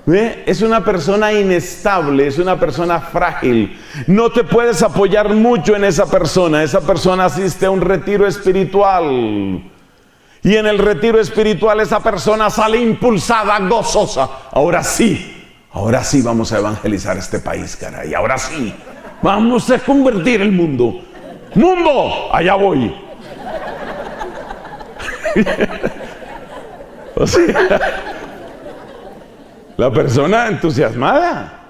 ¿Ve? Es una persona inestable, es una persona frágil. No te puedes apoyar mucho en esa persona. Esa persona asiste a un retiro espiritual. Y en el retiro espiritual esa persona sale impulsada, gozosa. Ahora sí vamos a evangelizar este país, caray. Ahora sí, vamos a convertir el mundo. ¡Mundo! Allá voy. O sea, la persona entusiasmada.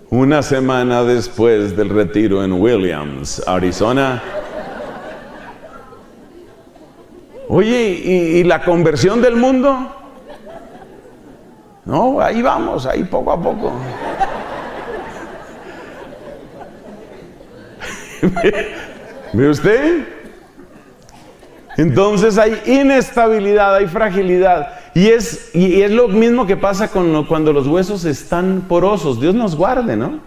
Una semana después del retiro en Williams, Arizona. Oye, ¿y la conversión del mundo? No, ahí vamos, ahí poco a poco. ¿Ve usted? Entonces hay inestabilidad, hay fragilidad. Y es lo mismo que pasa cuando los huesos están porosos. Dios nos guarde, ¿no?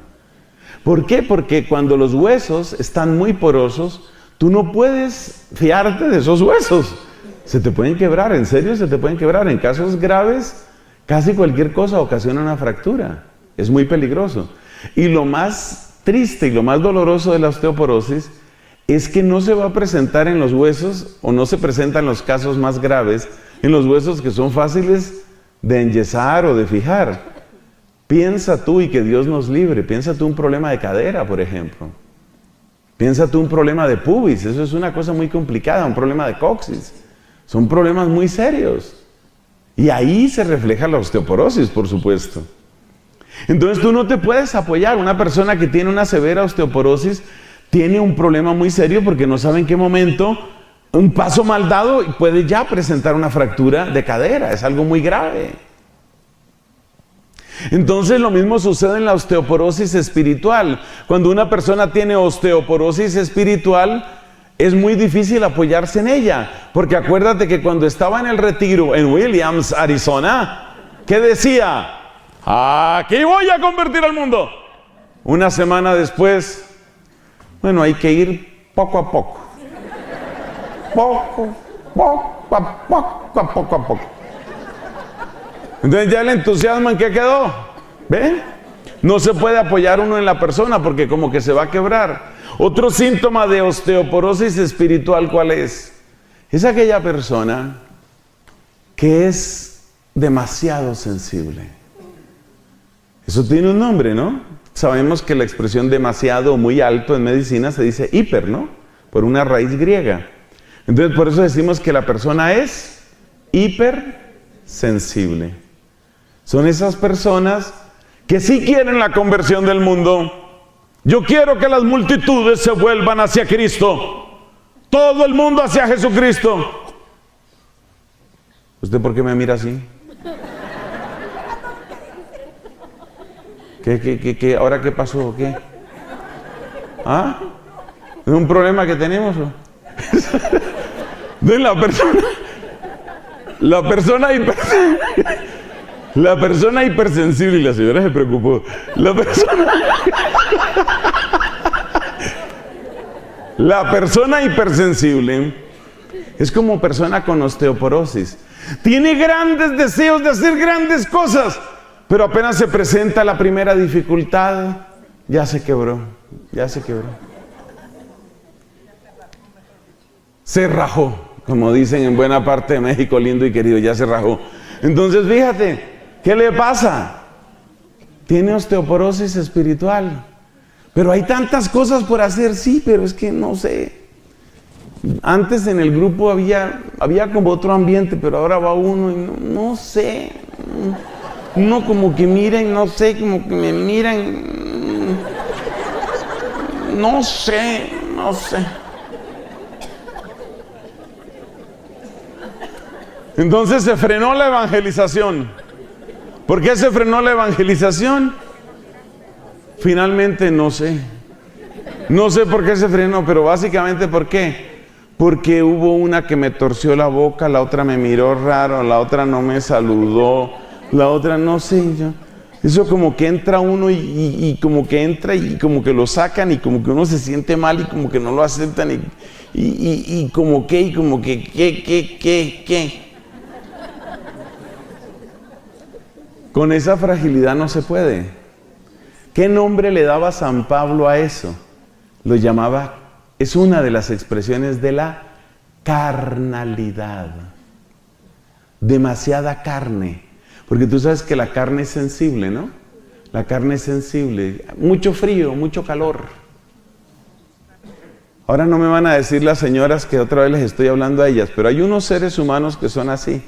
¿Por qué? Porque cuando los huesos están muy porosos, tú no puedes fiarte de esos huesos. Se te pueden quebrar, en serio se te pueden quebrar. En casos graves, casi cualquier cosa ocasiona una fractura. Es muy peligroso. Y lo más triste y lo más doloroso de la osteoporosis es que no se va a presentar en los huesos, o no se presenta en los casos más graves, en los huesos que son fáciles de enyesar o de fijar. Piensa tú, y que Dios nos libre, piensa tú un problema de cadera, por ejemplo. Piensa tú un problema de pubis, eso es una cosa muy complicada, un problema de coxis. Son problemas muy serios. Y ahí se refleja la osteoporosis, por supuesto. Entonces tú no te puedes apoyar. Una persona que tiene una severa osteoporosis tiene un problema muy serio porque no sabe en qué momento un paso mal dado puede ya presentar una fractura de cadera. Es algo muy grave. Entonces lo mismo sucede en la osteoporosis espiritual. Cuando una persona tiene osteoporosis espiritual, es muy difícil apoyarse en ella, porque acuérdate que cuando estaba en el retiro en Williams, Arizona, ¿qué decía? Aquí voy a convertir al mundo. Una semana después, bueno, hay que ir poco a poco. Poco a poco. Entonces ya el entusiasmo, ¿en qué quedó? ¿Ven? No se puede apoyar uno en la persona porque como que se va a quebrar. Otro síntoma de osteoporosis espiritual, ¿cuál es? Es aquella persona que es demasiado sensible. Eso tiene un nombre, ¿no? Sabemos que la expresión demasiado o muy alto en medicina se dice hiper, ¿no? Por una raíz griega. Entonces, por eso decimos que la persona es hipersensible. Son esas personas que sí quieren la conversión del mundo. Yo quiero que las multitudes se vuelvan hacia Cristo. Todo el mundo hacia Jesucristo. ¿Usted por qué me mira así? ¿Qué? ¿Ahora qué pasó? ¿Qué? ¿Ah? ¿Es un problema que tenemos? De la persona hipersensible, y la señora se preocupó. La persona hipersensible es como persona con osteoporosis. Tiene grandes deseos de hacer grandes cosas, pero apenas se presenta la primera dificultad, ya se quebró. Se rajó, como dicen en buena parte de México, lindo y querido, ya se rajó. Entonces, fíjate, ¿qué le pasa? Tiene osteoporosis espiritual. Pero hay tantas cosas por hacer, sí, pero es que no sé. Antes en el grupo había como otro ambiente, pero ahora va uno y no sé. Uno como que mira y no sé, como que me miran. No sé. Entonces se frenó la evangelización. ¿Por qué se frenó la evangelización? Finalmente no sé. No sé por qué se frenó, pero básicamente ¿por qué? Porque hubo una que me torció la boca, la otra me miró raro, la otra no me saludó, la otra no sé. Eso como que entra uno y como que entra y como que lo sacan y como que uno se siente mal y como que no lo aceptan y como que, ¿qué? Con esa fragilidad no se puede. ¿Qué nombre le daba San Pablo a eso? Lo llamaba, es una de las expresiones de la carnalidad. Demasiada carne. Porque tú sabes que la carne es sensible, ¿no? La carne es sensible. Mucho frío, mucho calor. Ahora no me van a decir las señoras que otra vez les estoy hablando a ellas, pero hay unos seres humanos que son así.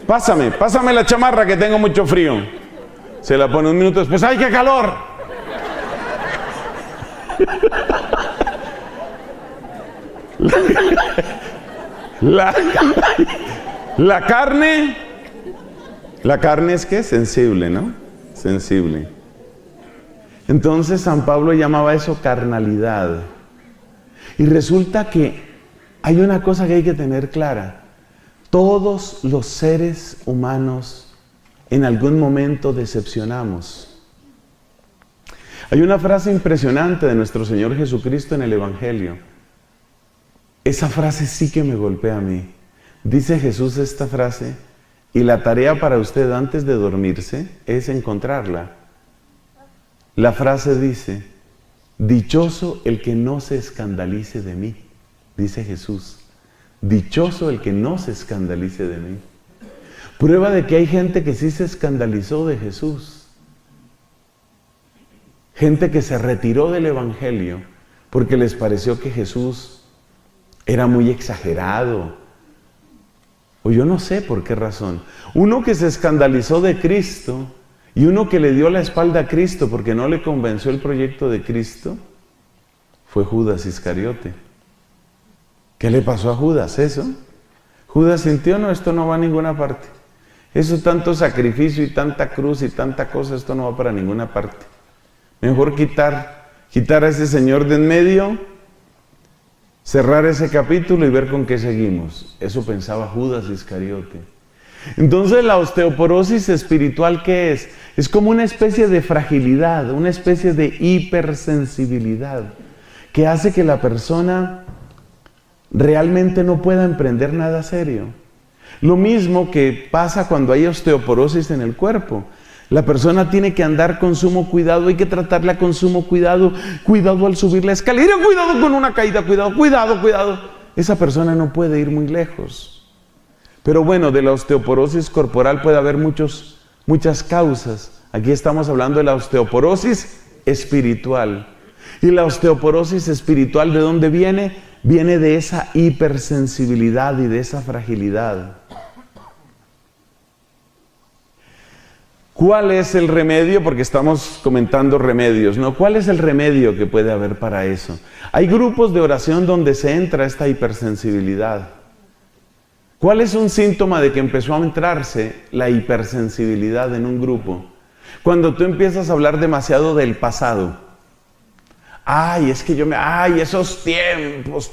Pásame la chamarra que tengo mucho frío. Se la pone un minuto después, ¡ay, qué calor! La carne es que sensible, ¿no? Sensible. Entonces San Pablo llamaba eso carnalidad. Y resulta que hay una cosa que hay que tener clara. Todos los seres humanos en algún momento decepcionamos. Hay una frase impresionante de nuestro Señor Jesucristo en el Evangelio. Esa frase sí que me golpea a mí. Dice Jesús esta frase, y la tarea para usted antes de dormirse es encontrarla. La frase dice, dichoso el que no se escandalice de mí, dice Jesús. Dichoso el que no se escandalice de mí. Prueba de que hay gente que sí se escandalizó de Jesús. Gente que se retiró del Evangelio porque les pareció que Jesús era muy exagerado. O yo no sé por qué razón. Uno que se escandalizó de Cristo y uno que le dio la espalda a Cristo porque no le convenció el proyecto de Cristo fue Judas Iscariote. ¿Qué le pasó a Judas? ¿Eso? Judas sintió, no, esto no va a ninguna parte. Eso tanto sacrificio y tanta cruz y tanta cosa, esto no va para ninguna parte. Mejor quitar a ese señor de en medio, cerrar ese capítulo y ver con qué seguimos. Eso pensaba Judas Iscariote. Entonces la osteoporosis espiritual, ¿qué es? Es como una especie de fragilidad, una especie de hipersensibilidad que hace que la persona realmente no pueda emprender nada serio. Lo mismo que pasa cuando hay osteoporosis en el cuerpo. La persona tiene que andar con sumo cuidado, hay que tratarla con sumo cuidado, cuidado al subir la escalera, cuidado con una caída, cuidado. Esa persona no puede ir muy lejos. Pero bueno, de la osteoporosis corporal puede haber muchas causas. Aquí estamos hablando de la osteoporosis espiritual. Y la osteoporosis espiritual, ¿de dónde viene? Viene de esa hipersensibilidad y de esa fragilidad. ¿Cuál es el remedio? Porque estamos comentando remedios, ¿no? ¿Cuál es el remedio que puede haber para eso? Hay grupos de oración donde se entra esta hipersensibilidad. ¿Cuál es un síntoma de que empezó a entrarse la hipersensibilidad en un grupo? Cuando tú empiezas a hablar demasiado del pasado. Ay, es que esos tiempos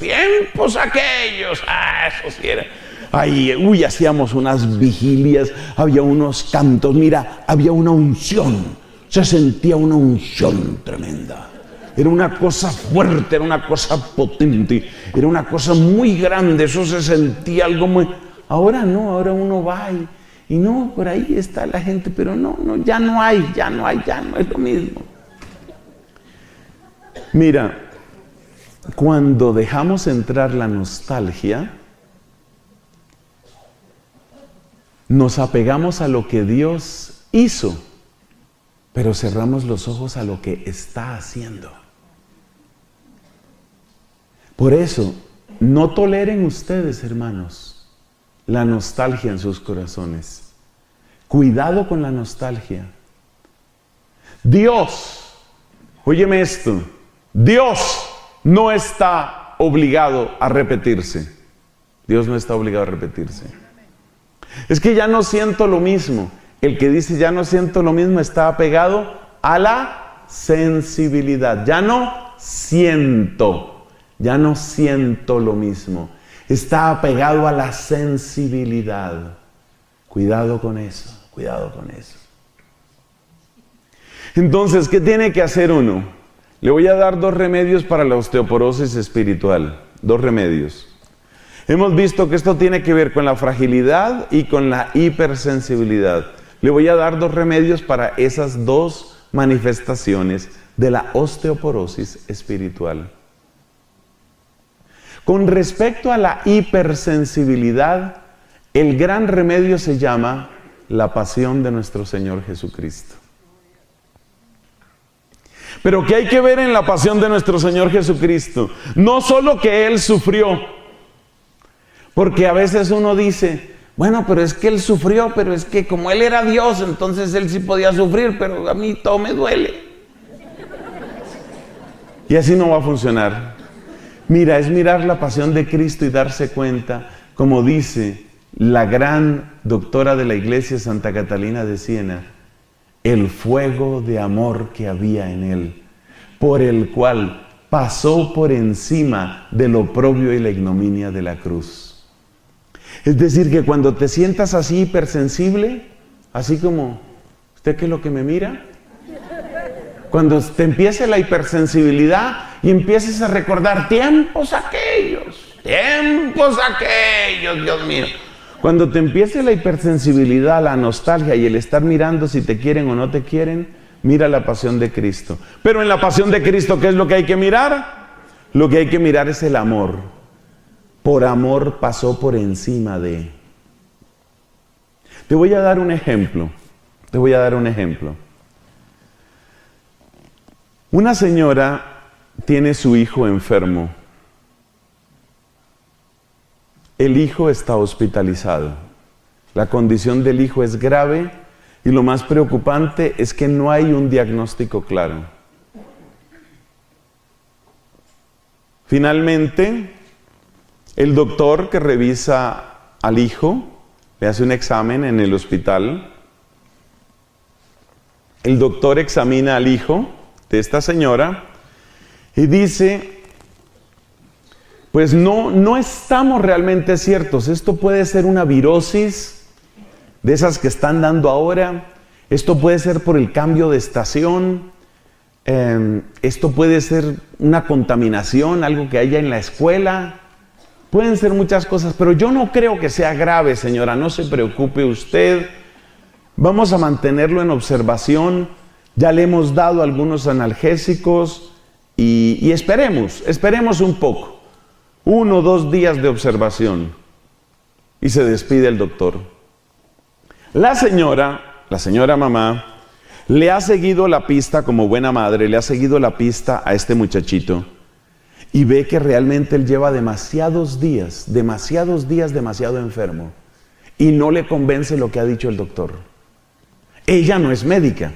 aquellos, eso sí era. Ay, hacíamos unas vigilias, había unos cantos, mira, había una unción, se sentía una unción tremenda. Era una cosa fuerte, era una cosa potente, era una cosa muy grande, eso se sentía algo muy... Ahora no, ahora uno va y no, por ahí está la gente, pero no, ya no es lo mismo. Mira, cuando dejamos entrar la nostalgia, nos apegamos a lo que Dios hizo, pero cerramos los ojos a lo que está haciendo. Por eso, no toleren ustedes, hermanos, la nostalgia en sus corazones. Cuidado con la nostalgia. Dios, óyeme esto, Dios no está obligado a repetirse. Dios no está obligado a repetirse. Es que ya no siento lo mismo. El que dice ya no siento lo mismo está apegado a la sensibilidad. Ya no siento lo mismo. Está apegado a la sensibilidad. Cuidado con eso. Entonces, ¿qué tiene que hacer uno? Le voy a dar 2 remedios para la osteoporosis espiritual. 2 remedios. Hemos visto que esto tiene que ver con la fragilidad y con la hipersensibilidad. Le voy a dar 2 remedios para esas 2 manifestaciones de la osteoporosis espiritual. Con respecto a la hipersensibilidad, el gran remedio se llama la pasión de nuestro Señor Jesucristo. Pero ¿qué hay que ver en la pasión de nuestro Señor Jesucristo? No solo que Él sufrió, porque a veces uno dice, bueno, pero es que Él sufrió, pero es que como Él era Dios, entonces Él sí podía sufrir, pero a mí todo me duele. Y así no va a funcionar. Mira, es mirar la pasión de Cristo y darse cuenta, como dice la gran doctora de la iglesia Santa Catalina de Siena, el fuego de amor que había en Él, por el cual pasó por encima del oprobio y la ignominia de la cruz. Es decir, que cuando te sientas así hipersensible, así como, ¿usted qué es lo que me mira? Cuando te empiece la hipersensibilidad y empieces a recordar tiempos aquellos, Dios mío. Cuando te empiece la hipersensibilidad, la nostalgia y el estar mirando si te quieren o no te quieren, mira la pasión de Cristo. Pero en la pasión de Cristo, ¿qué es lo que hay que mirar? Lo que hay que mirar es el amor. Por amor pasó por encima de. Te voy a dar un ejemplo. Una señora tiene su hijo enfermo. El hijo está hospitalizado. La condición del hijo es grave y lo más preocupante es que no hay un diagnóstico claro. Finalmente, el doctor que revisa al hijo le hace un examen en el hospital. El doctor examina al hijo de esta señora y dice, pues no estamos realmente ciertos. Esto puede ser una virosis de esas que están dando ahora. Esto puede ser por el cambio de estación. Esto puede ser una contaminación, algo que haya en la escuela. Pueden ser muchas cosas, pero yo no creo que sea grave, señora. No se preocupe usted. Vamos a mantenerlo en observación. Ya le hemos dado algunos analgésicos y esperemos un poco. 1 o 2 días de observación. Y se despide el doctor. La señora mamá, le ha seguido la pista como buena madre, le ha seguido la pista a este muchachito y ve que realmente él lleva demasiados días demasiado enfermo y no le convence lo que ha dicho el doctor. Ella no es médica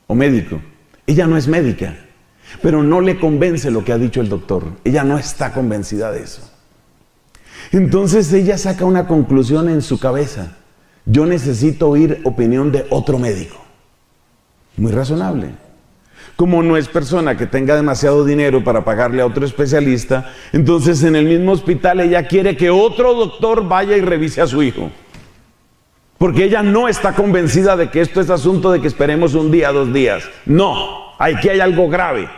o médico, ella no es médica, pero no le convence lo que ha dicho el doctor. Ella no está convencida de eso. Entonces ella saca una conclusión en su cabeza: yo necesito oír opinión de otro médico. Muy razonable. Como no es persona que tenga demasiado dinero para pagarle a otro especialista, entonces en el mismo hospital ella quiere que otro doctor vaya y revise a su hijo. Porque ella no está convencida de que esto es asunto de que esperemos 1 día, 2 días. No, aquí hay algo grave.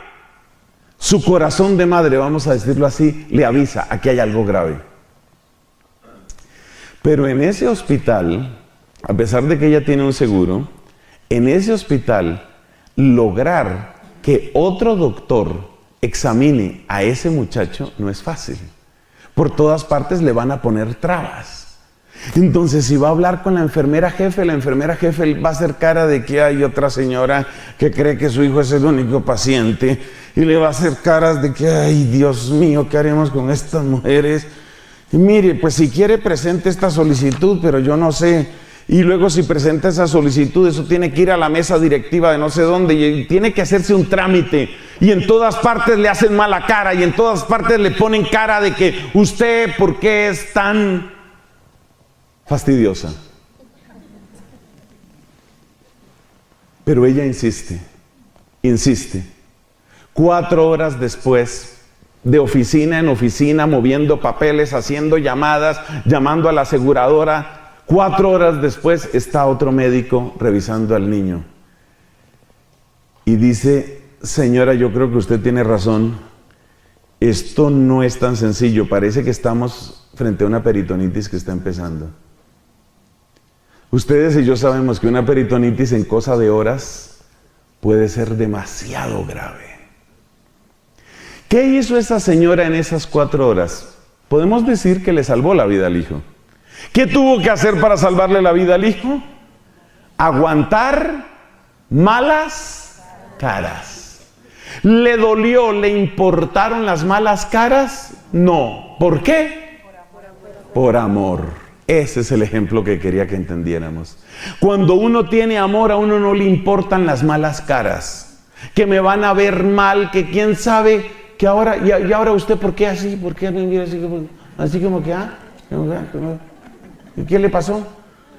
Su corazón de madre, vamos a decirlo así, le avisa: aquí hay algo grave. Pero en ese hospital, a pesar de que ella tiene un seguro, en ese hospital, lograr que otro doctor examine a ese muchacho no es fácil. Por todas partes le van a poner trabas. Entonces, si va a hablar con la enfermera jefe va a hacer cara de que hay otra señora que cree que su hijo es el único paciente, y le va a hacer caras de que, ay, Dios mío, ¿qué haremos con estas mujeres? Y mire, pues si quiere presente esta solicitud, pero yo no sé. Y luego si presenta esa solicitud, eso tiene que ir a la mesa directiva de no sé dónde y tiene que hacerse un trámite. Y en todas partes le hacen mala cara y en todas partes le ponen cara de que usted, ¿por qué es tan fastidiosa? Pero ella insiste. 4 horas después, de oficina en oficina, moviendo papeles, haciendo llamadas, llamando a la aseguradora. 4 horas después está otro médico revisando al niño. Y dice: señora, yo creo que usted tiene razón. Esto no es tan sencillo. Parece que estamos frente a una peritonitis que está empezando. Ustedes y yo sabemos que una peritonitis en cosa de horas puede ser demasiado grave. ¿Qué hizo esa señora en esas 4 horas? Podemos decir que le salvó la vida al hijo. ¿Qué tuvo que hacer para salvarle la vida al hijo? Aguantar malas caras. ¿Le dolió, le importaron las malas caras? No. ¿Por qué? Por amor. Ese es el ejemplo que quería que entendiéramos. Cuando uno tiene amor, a uno no le importan las malas caras. Que me van a ver mal, que quién sabe, que ahora, y ahora usted, ¿por qué así? ¿Por qué me mira así como que, ¿y qué le pasó?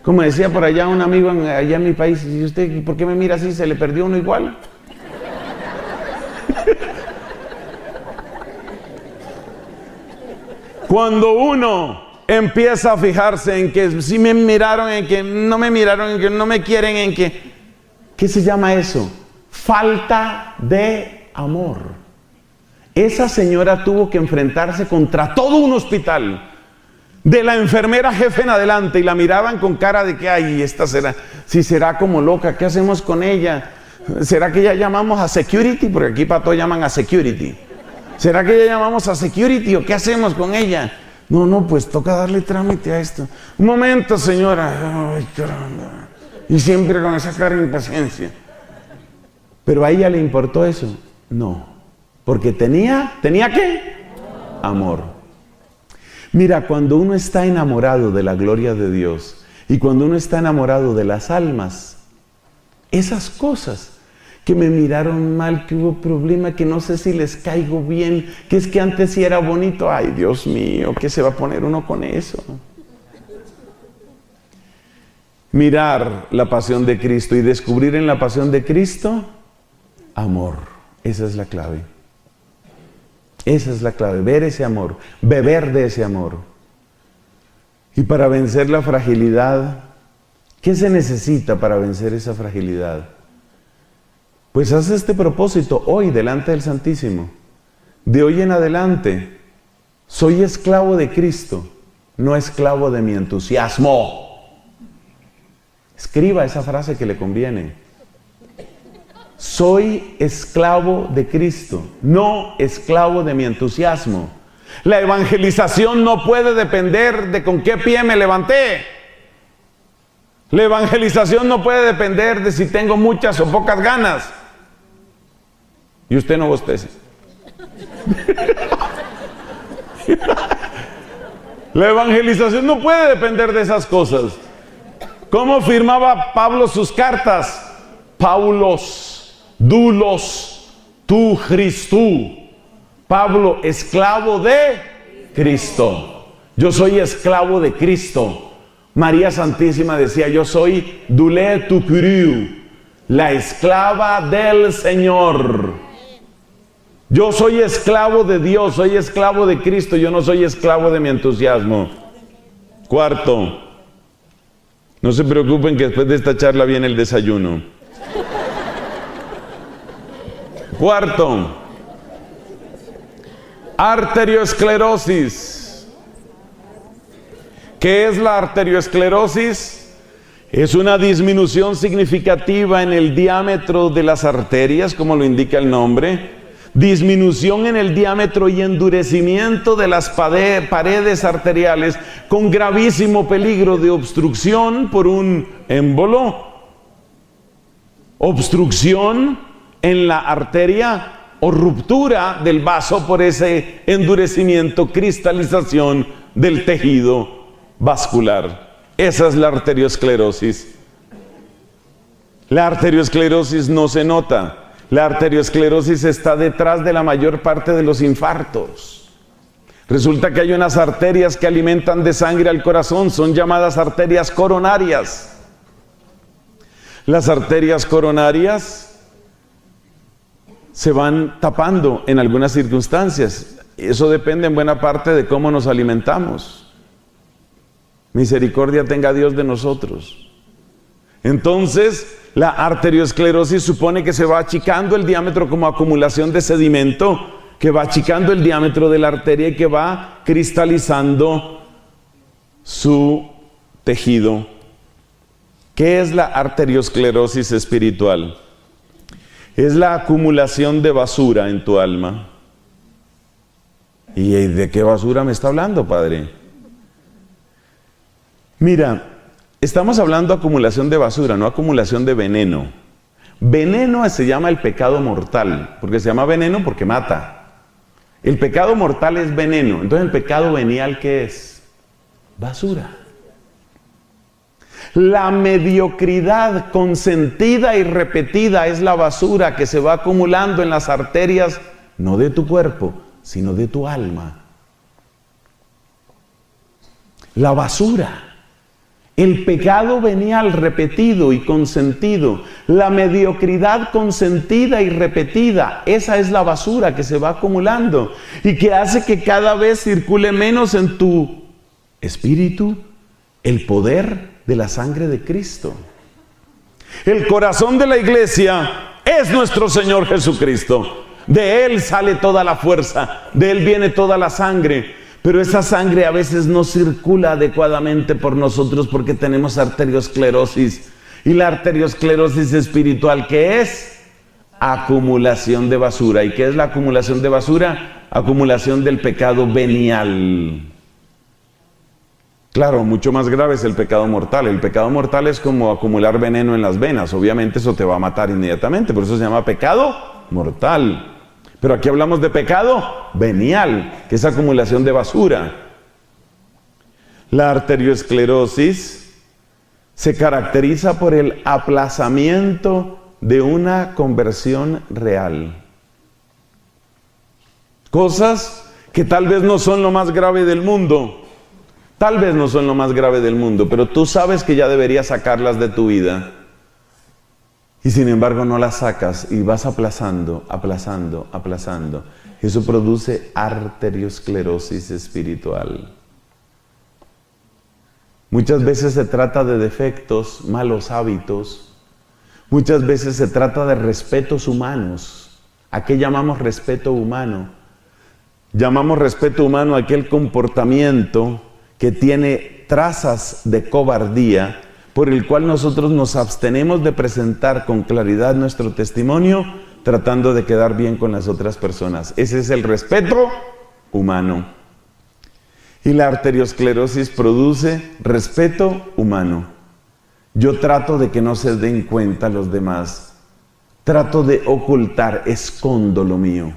Como decía por allá un amigo allá en mi país: ¿y usted por qué me mira así? ¿Se le perdió uno igual? Cuando uno empieza a fijarse en que si me miraron, en que no me miraron, en que no me quieren, en que... ¿Qué se llama eso? Falta de amor. Esa señora tuvo que enfrentarse contra todo un hospital, de la enfermera jefe en adelante, y la miraban con cara de que, ay, esta será, si será como loca, ¿qué hacemos con ella? ¿Será que ya llamamos a security? Porque aquí para todo llaman a security. ¿Será que ya llamamos a security o qué hacemos con ella? No, pues toca darle trámite a esto. Un momento, señora. Ay, caramba. Y siempre con esa cara de impaciencia. ¿Pero a ella le importó eso? No. Porque tenía ¿qué? Amor. Mira, cuando uno está enamorado de la gloria de Dios y cuando uno está enamorado de las almas, esas cosas que me miraron mal, que hubo problema, que no sé si les caigo bien, que es que antes sí era bonito, ay, Dios mío, ¿qué se va a poner uno con eso? Mirar la pasión de Cristo y descubrir en la pasión de Cristo amor. Esa es la clave. Esa es la clave, ver ese amor, beber de ese amor. Y para vencer la fragilidad, ¿qué se necesita para vencer esa fragilidad? Pues haz este propósito hoy delante del Santísimo. De hoy en adelante, soy esclavo de Cristo, no esclavo de mi entusiasmo. Escriba esa frase que le conviene. Soy esclavo de Cristo, no esclavo de mi entusiasmo. La evangelización no puede depender de con qué pie me levanté. La evangelización no puede depender de si tengo muchas o pocas ganas. Y usted no bostece. La evangelización no puede depender de esas cosas. ¿Cómo firmaba Pablo sus cartas? Paulos, dulos, tu Christu. Pablo, esclavo de Cristo. Yo soy esclavo de Cristo. María Santísima decía, yo soy dulé tu Kyriou, la esclava del Señor. Yo soy esclavo de Dios, soy esclavo de Cristo, yo no soy esclavo de mi entusiasmo. Cuarto, no se preocupen que después de esta charla viene el desayuno. Cuarto, arteriosclerosis. ¿Qué es la arteriosclerosis? Es una disminución significativa en el diámetro de las arterias, como lo indica el nombre. Disminución en el diámetro y endurecimiento de las paredes arteriales con gravísimo peligro de obstrucción por un émbolo, obstrucción en la arteria o ruptura del vaso por ese endurecimiento, cristalización del tejido vascular. Esa es la arteriosclerosis. La arteriosclerosis no se nota. La arteriosclerosis está detrás de la mayor parte de los infartos. Resulta que hay unas arterias que alimentan de sangre al corazón, son llamadas arterias coronarias. Las arterias coronarias se van tapando en algunas circunstancias. Eso depende en buena parte de cómo nos alimentamos. Misericordia tenga Dios de nosotros. Entonces, la arteriosclerosis supone que se va achicando el diámetro como acumulación de sedimento, que va achicando el diámetro de la arteria y que va cristalizando su tejido. ¿Qué es la arteriosclerosis espiritual? Es la acumulación de basura en tu alma. ¿Y de qué basura me está hablando, Padre? Mira, estamos hablando de acumulación de basura, no acumulación de veneno. Veneno se llama el pecado mortal, porque se llama veneno porque mata. El pecado mortal es veneno. Entonces, ¿el pecado venial qué es? Basura. La mediocridad consentida y repetida es la basura que se va acumulando en las arterias, no de tu cuerpo, sino de tu alma. La basura. El pecado venial repetido y consentido, la mediocridad consentida y repetida, esa es la basura que se va acumulando y que hace que cada vez circule menos en tu espíritu el poder de la sangre de Cristo. El corazón de la iglesia es nuestro Señor Jesucristo. De Él sale toda la fuerza, de Él viene toda la sangre. Pero esa sangre a veces no circula adecuadamente por nosotros porque tenemos arteriosclerosis. Y la arteriosclerosis espiritual, ¿qué es? Acumulación de basura. ¿Y qué es la acumulación de basura? Acumulación del pecado venial. Claro, mucho más grave es el pecado mortal. El pecado mortal es como acumular veneno en las venas. Obviamente eso te va a matar inmediatamente, por eso se llama pecado mortal. Pero aquí hablamos de pecado venial, que es acumulación de basura. La arteriosclerosis se caracteriza por el aplazamiento de una conversión real. Cosas que tal vez no son lo más grave del mundo. Tal vez no son lo más grave del mundo, pero tú sabes que ya deberías sacarlas de tu vida. Y sin embargo no las sacas y vas aplazando, aplazando, aplazando. Eso produce arteriosclerosis espiritual. Muchas veces se trata de defectos, malos hábitos. Muchas veces se trata de respetos humanos. ¿A qué llamamos respeto humano? Llamamos respeto humano a aquel comportamiento que tiene trazas de cobardía, por el cual nosotros nos abstenemos de presentar con claridad nuestro testimonio, tratando de quedar bien con las otras personas. Ese es el respeto humano. Y la arteriosclerosis produce respeto humano. Yo trato de que no se den cuenta los demás. Trato de ocultar, escondo lo mío.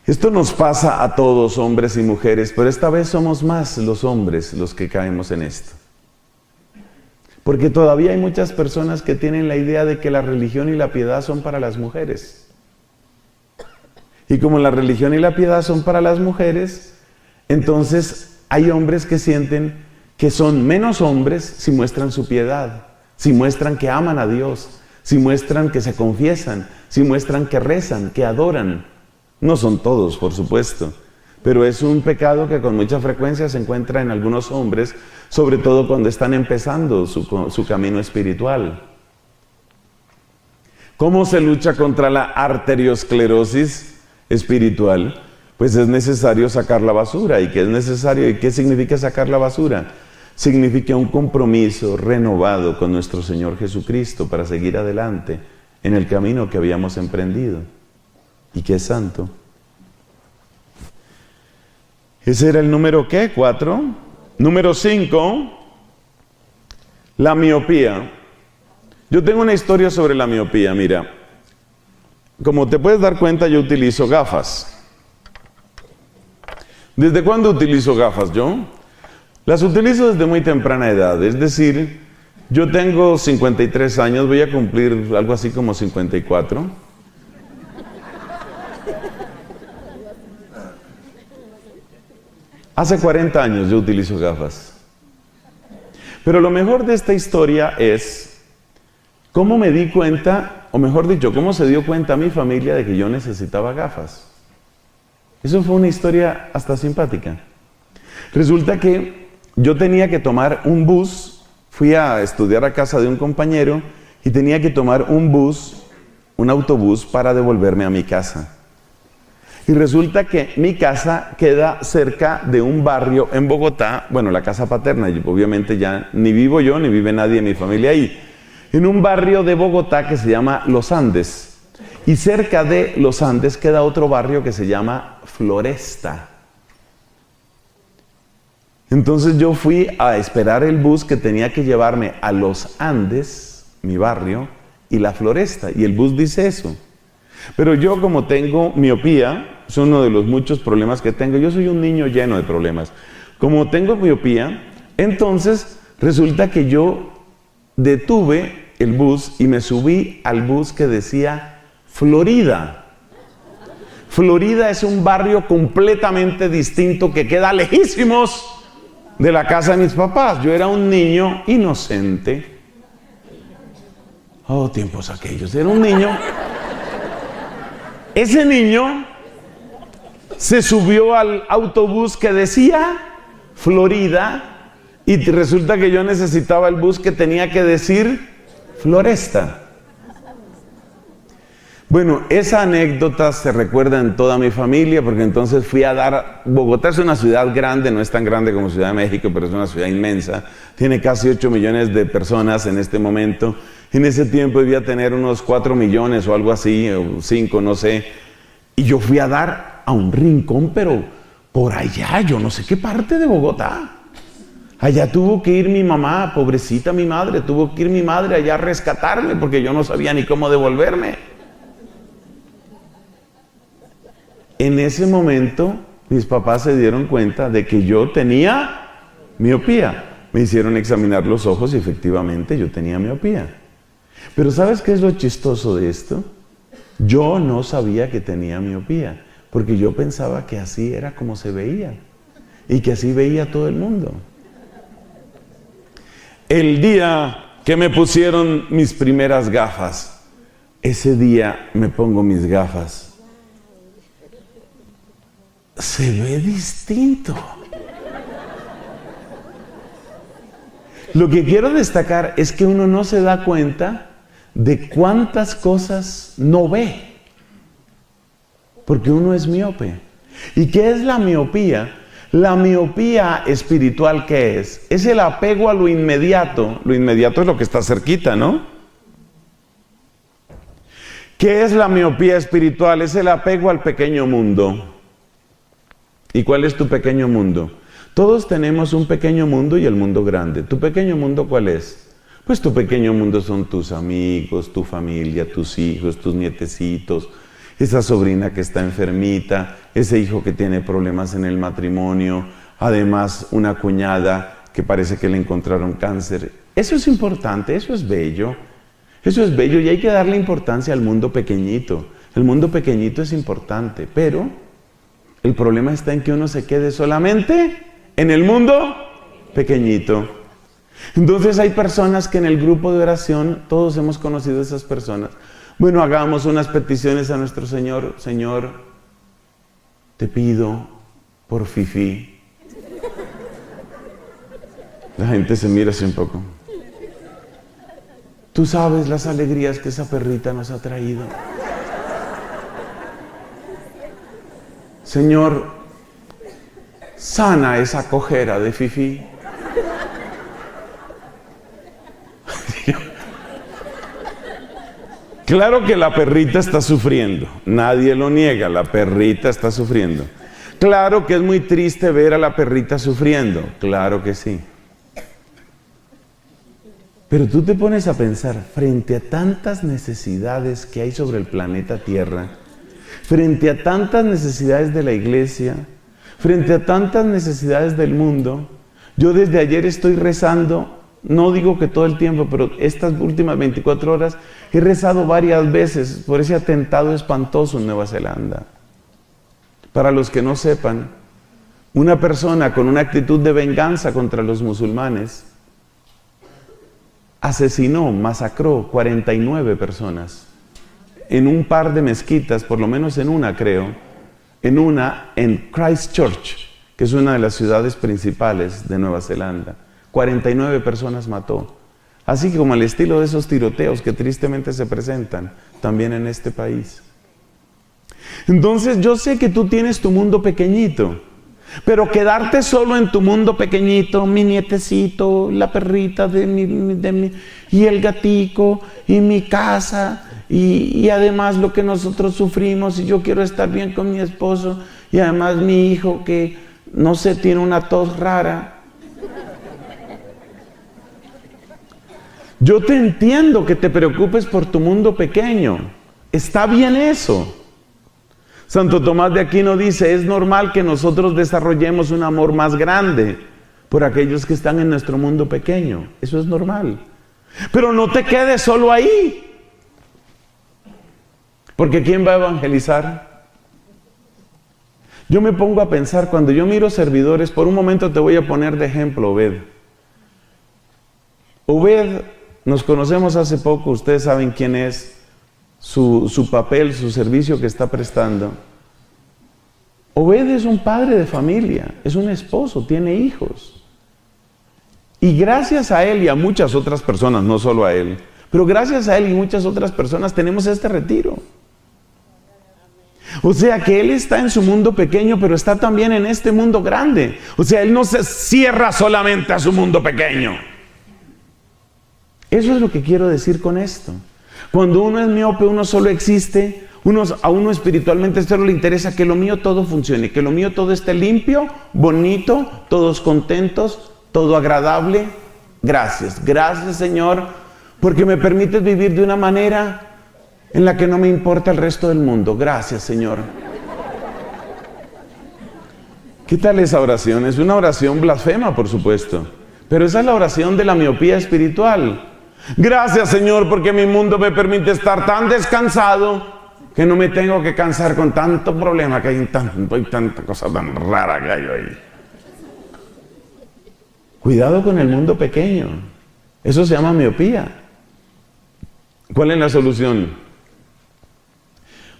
Esto nos pasa a todos, hombres y mujeres, pero esta vez somos más los hombres los que caemos en esto. Porque todavía hay muchas personas que tienen la idea de que la religión y la piedad son para las mujeres. Y como la religión y la piedad son para las mujeres, entonces hay hombres que sienten que son menos hombres si muestran su piedad, si muestran que aman a Dios, si muestran que se confiesan, si muestran que rezan, que adoran. No son todos, por supuesto, pero es un pecado que con mucha frecuencia se encuentra en algunos hombres, sobre todo cuando están empezando su camino espiritual. ¿Cómo se lucha contra la arteriosclerosis espiritual? Pues es necesario sacar la basura. ¿Y qué es necesario? ¿Y qué significa sacar la basura? Significa un compromiso renovado con nuestro Señor Jesucristo para seguir adelante en el camino que habíamos emprendido y que es santo. Ese era el número ¿qué? 4. Número 5, la miopía. Yo tengo una historia sobre la miopía, mira. Como te puedes dar cuenta, yo utilizo gafas. ¿Desde cuándo utilizo gafas yo? Las utilizo desde muy temprana edad, es decir, yo tengo 53 años, voy a cumplir algo así como 54. Hace 40 años yo utilizo gafas. Pero lo mejor de esta historia es cómo me di cuenta, o mejor dicho, cómo se dio cuenta mi familia de que yo necesitaba gafas. Eso fue una historia hasta simpática. Resulta que yo tenía que tomar un bus, fui a estudiar a casa de un compañero y tenía que tomar un autobús para devolverme a mi casa. Y resulta que mi casa queda cerca de un barrio en Bogotá, bueno, la casa paterna, obviamente ya ni vivo yo, ni vive nadie de mi familia ahí, en un barrio de Bogotá que se llama Los Andes. Y cerca de Los Andes queda otro barrio que se llama Floresta. Entonces yo fui a esperar el bus que tenía que llevarme a Los Andes, mi barrio, y la Floresta, y el bus dice eso. Pero yo, como tengo miopía, es uno de los muchos problemas que tengo, yo soy un niño lleno de problemas. Como tengo miopía, entonces resulta que yo detuve el bus y me subí al bus que decía Florida. Florida es un barrio completamente distinto que queda lejísimos de la casa de mis papás. Yo era un niño inocente. Oh, tiempos aquellos. Era un niño. Ese niño se subió al autobús que decía Florida y resulta que yo necesitaba el bus que tenía que decir Floresta. Bueno, esa anécdota se recuerda en toda mi familia porque entonces fui a dar... Bogotá es una ciudad grande, no es tan grande como Ciudad de México, pero es una ciudad inmensa. Tiene casi 8 millones de personas en este momento. En ese tiempo debía tener unos 4 millones o algo así, o 5, no sé. Y yo fui a dar a un rincón, pero por allá, yo no sé qué parte de Bogotá. Allá tuvo que ir mi mamá, pobrecita mi madre, tuvo que ir mi madre allá a rescatarme porque yo no sabía ni cómo devolverme. En ese momento, mis papás se dieron cuenta de que yo tenía miopía. Me hicieron examinar los ojos y efectivamente yo tenía miopía. Pero ¿sabes qué es lo chistoso de esto? Yo no sabía que tenía miopía, porque yo pensaba que así era como se veía y que así veía todo el mundo. El día que me pusieron mis primeras gafas, ese día me pongo mis gafas. Se ve distinto. Lo que quiero destacar es que uno no se da cuenta de cuántas cosas no ve, porque uno es miope. ¿Y qué es la miopía? La miopía espiritual, ¿qué es? Es el apego a lo inmediato. Lo inmediato es lo que está cerquita, ¿no? ¿Qué es la miopía espiritual? Es el apego al pequeño mundo. ¿Y cuál es tu pequeño mundo? Todos tenemos un pequeño mundo y el mundo grande. ¿Tu pequeño mundo cuál es? Pues tu pequeño mundo son tus amigos, tu familia, tus hijos, tus nietecitos, esa sobrina que está enfermita, ese hijo que tiene problemas en el matrimonio, además una cuñada que parece que le encontraron cáncer. Eso es importante, eso es bello. Eso es bello y hay que darle importancia al mundo pequeñito. El mundo pequeñito es importante, pero el problema está en que uno se quede solamente en el mundo pequeñito. Entonces hay personas que en el grupo de oración, todos hemos conocido a esas personas. Bueno, hagamos unas peticiones a nuestro Señor. Señor, te pido por Fifi. La gente se mira así un poco. Tú sabes las alegrías que esa perrita nos ha traído. Señor, sana esa cojera de Fifi. Claro que la perrita está sufriendo, nadie lo niega, la perrita está sufriendo. Claro que es muy triste ver a la perrita sufriendo, claro que sí. Pero tú te pones a pensar, frente a tantas necesidades que hay sobre el planeta Tierra, frente a tantas necesidades de la iglesia, frente a tantas necesidades del mundo, yo desde ayer estoy rezando. No digo que todo el tiempo, pero estas últimas 24 horas he rezado varias veces por ese atentado espantoso en Nueva Zelanda. Para los que no sepan, una persona con una actitud de venganza contra los musulmanes asesinó, masacró 49 personas en un par de mezquitas, por lo menos en una creo, en Christchurch, que es una de las ciudades principales de Nueva Zelanda. 49 personas mató. Así que como el estilo de esos tiroteos que tristemente se presentan también en este país. Entonces yo sé que tú tienes tu mundo pequeñito, pero quedarte solo en tu mundo pequeñito, mi nietecito, la perrita y el gatico, y mi casa, y además lo que nosotros sufrimos, y yo quiero estar bien con mi esposo, y además mi hijo que, no sé, tiene una tos rara. Yo te entiendo que te preocupes por tu mundo pequeño. Está bien eso. Santo Tomás de Aquino dice, es normal que nosotros desarrollemos un amor más grande por aquellos que están en nuestro mundo pequeño. Eso es normal. Pero no te quedes solo ahí. Porque ¿quién va a evangelizar? Yo me pongo a pensar, cuando yo miro servidores, por un momento te voy a poner de ejemplo, Obed. Obed, nos conocemos hace poco, ustedes saben quién es, su papel, su servicio que está prestando. Obed es un padre de familia, es un esposo, tiene hijos. Y gracias a él y a muchas otras personas, no solo a él, pero gracias a él y muchas otras personas tenemos este retiro. O sea que él está en su mundo pequeño, pero está también en este mundo grande. O sea, él no se cierra solamente a su mundo pequeño. Eso es lo que quiero decir con esto. Cuando uno es miope, uno solo existe, a uno espiritualmente solo le interesa que lo mío todo funcione, que lo mío todo esté limpio, bonito, todos contentos, todo agradable. Gracias, gracias Señor, porque me permites vivir de una manera en la que no me importa el resto del mundo. Gracias Señor. ¿Qué tal esa oración? Es una oración blasfema, por supuesto, pero esa es la oración de la miopía espiritual. Gracias Señor porque mi mundo me permite estar tan descansado que no me tengo que cansar con tanto problema que hay tanta cosa tan rara que hay hoy. Cuidado con el mundo pequeño. Eso se llama miopía. ¿Cuál es la solución?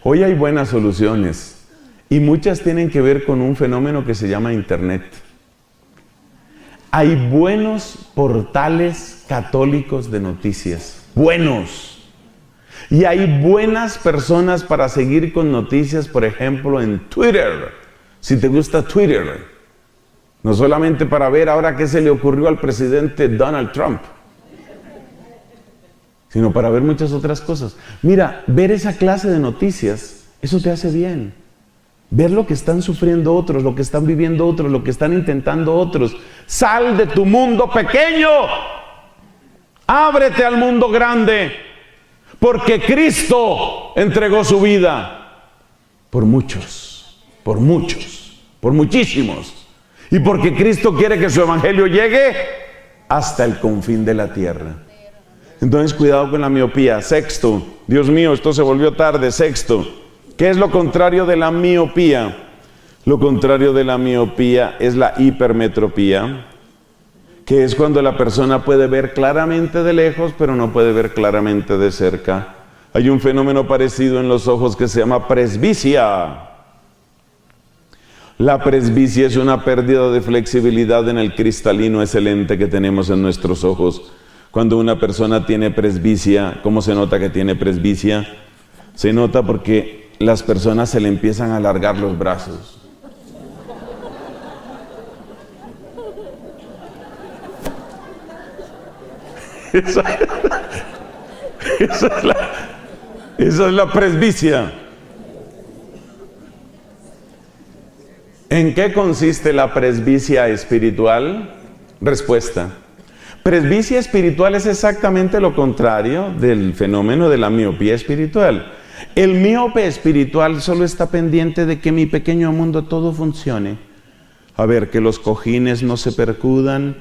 Hoy hay buenas soluciones y muchas tienen que ver con un fenómeno que se llama Internet. Hay buenos portales católicos de noticias, buenos. Y hay buenas personas para seguir con noticias, por ejemplo, en Twitter. Si te gusta Twitter, No solamente para ver ahora qué se le ocurrió al presidente Donald Trump, sino para ver muchas otras cosas. Mira, ver esa clase de noticias, eso te hace bien. Ver lo que están sufriendo otros, lo que están viviendo otros, lo que están intentando otros. Sal de tu mundo pequeño. Ábrete al mundo grande. Porque Cristo entregó su vida por muchos, por muchísimos. Y porque Cristo quiere que su evangelio llegue hasta el confín de la tierra. Entonces, cuidado con la miopía. Sexto, Dios mío, esto se volvió tarde. Sexto, ¿qué es lo contrario de la miopía? Lo contrario de la miopía es la hipermetropía, que es cuando la persona puede ver claramente de lejos, pero no puede ver claramente de cerca. Hay un fenómeno parecido en los ojos que se llama presbicia. La presbicia es una pérdida de flexibilidad en el cristalino excelente que tenemos en nuestros ojos. Cuando una persona tiene presbicia, ¿cómo se nota que tiene presbicia? Se nota porque las personas se le empiezan a alargar los brazos. Esa es la presbicia. ¿En qué consiste la presbicia espiritual? Respuesta. Presbicia espiritual es exactamente lo contrario del fenómeno de la miopía espiritual. El miope espiritual solo está pendiente de que mi pequeño mundo todo funcione. A ver, que los cojines no se percudan,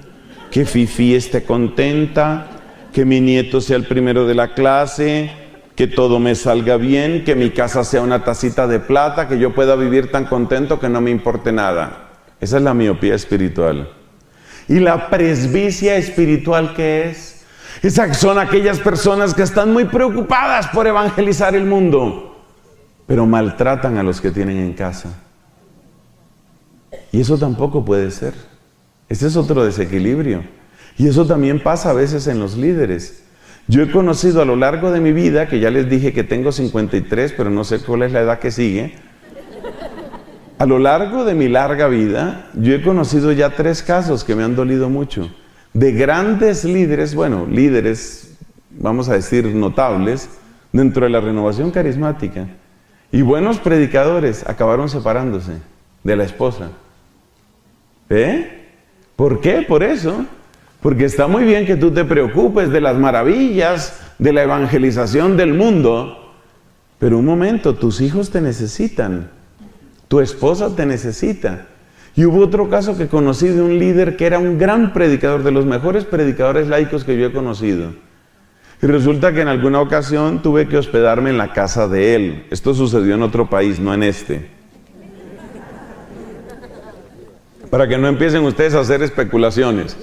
que Fifi esté contenta, que mi nieto sea el primero de la clase, que todo me salga bien, que mi casa sea una tacita de plata, que yo pueda vivir tan contento que no me importe nada. Esa es la miopía espiritual. ¿Y la presbicia espiritual qué es? Esas son aquellas personas que están muy preocupadas por evangelizar el mundo, pero maltratan a los que tienen en casa. Y eso tampoco puede ser. Ese es otro desequilibrio. Y eso también pasa a veces en los líderes. Yo he conocido a lo largo de mi vida, que ya les dije que tengo 53, pero no sé cuál es la edad que sigue. A lo largo de mi larga vida, yo he conocido ya 3 casos que me han dolido mucho. De grandes líderes, bueno, líderes, vamos a decir, notables, dentro de la renovación carismática. Y buenos predicadores acabaron separándose de la esposa. ¿Por qué? Por eso. Porque está muy bien que tú te preocupes de las maravillas de la evangelización del mundo, pero un momento, tus hijos te necesitan, tu esposa te necesita. Y hubo otro caso que conocí de un líder que era un gran predicador, de los mejores predicadores laicos que yo he conocido. Y resulta que en alguna ocasión tuve que hospedarme en la casa de él. Esto sucedió en otro país, no en este. Para que no empiecen ustedes a hacer especulaciones.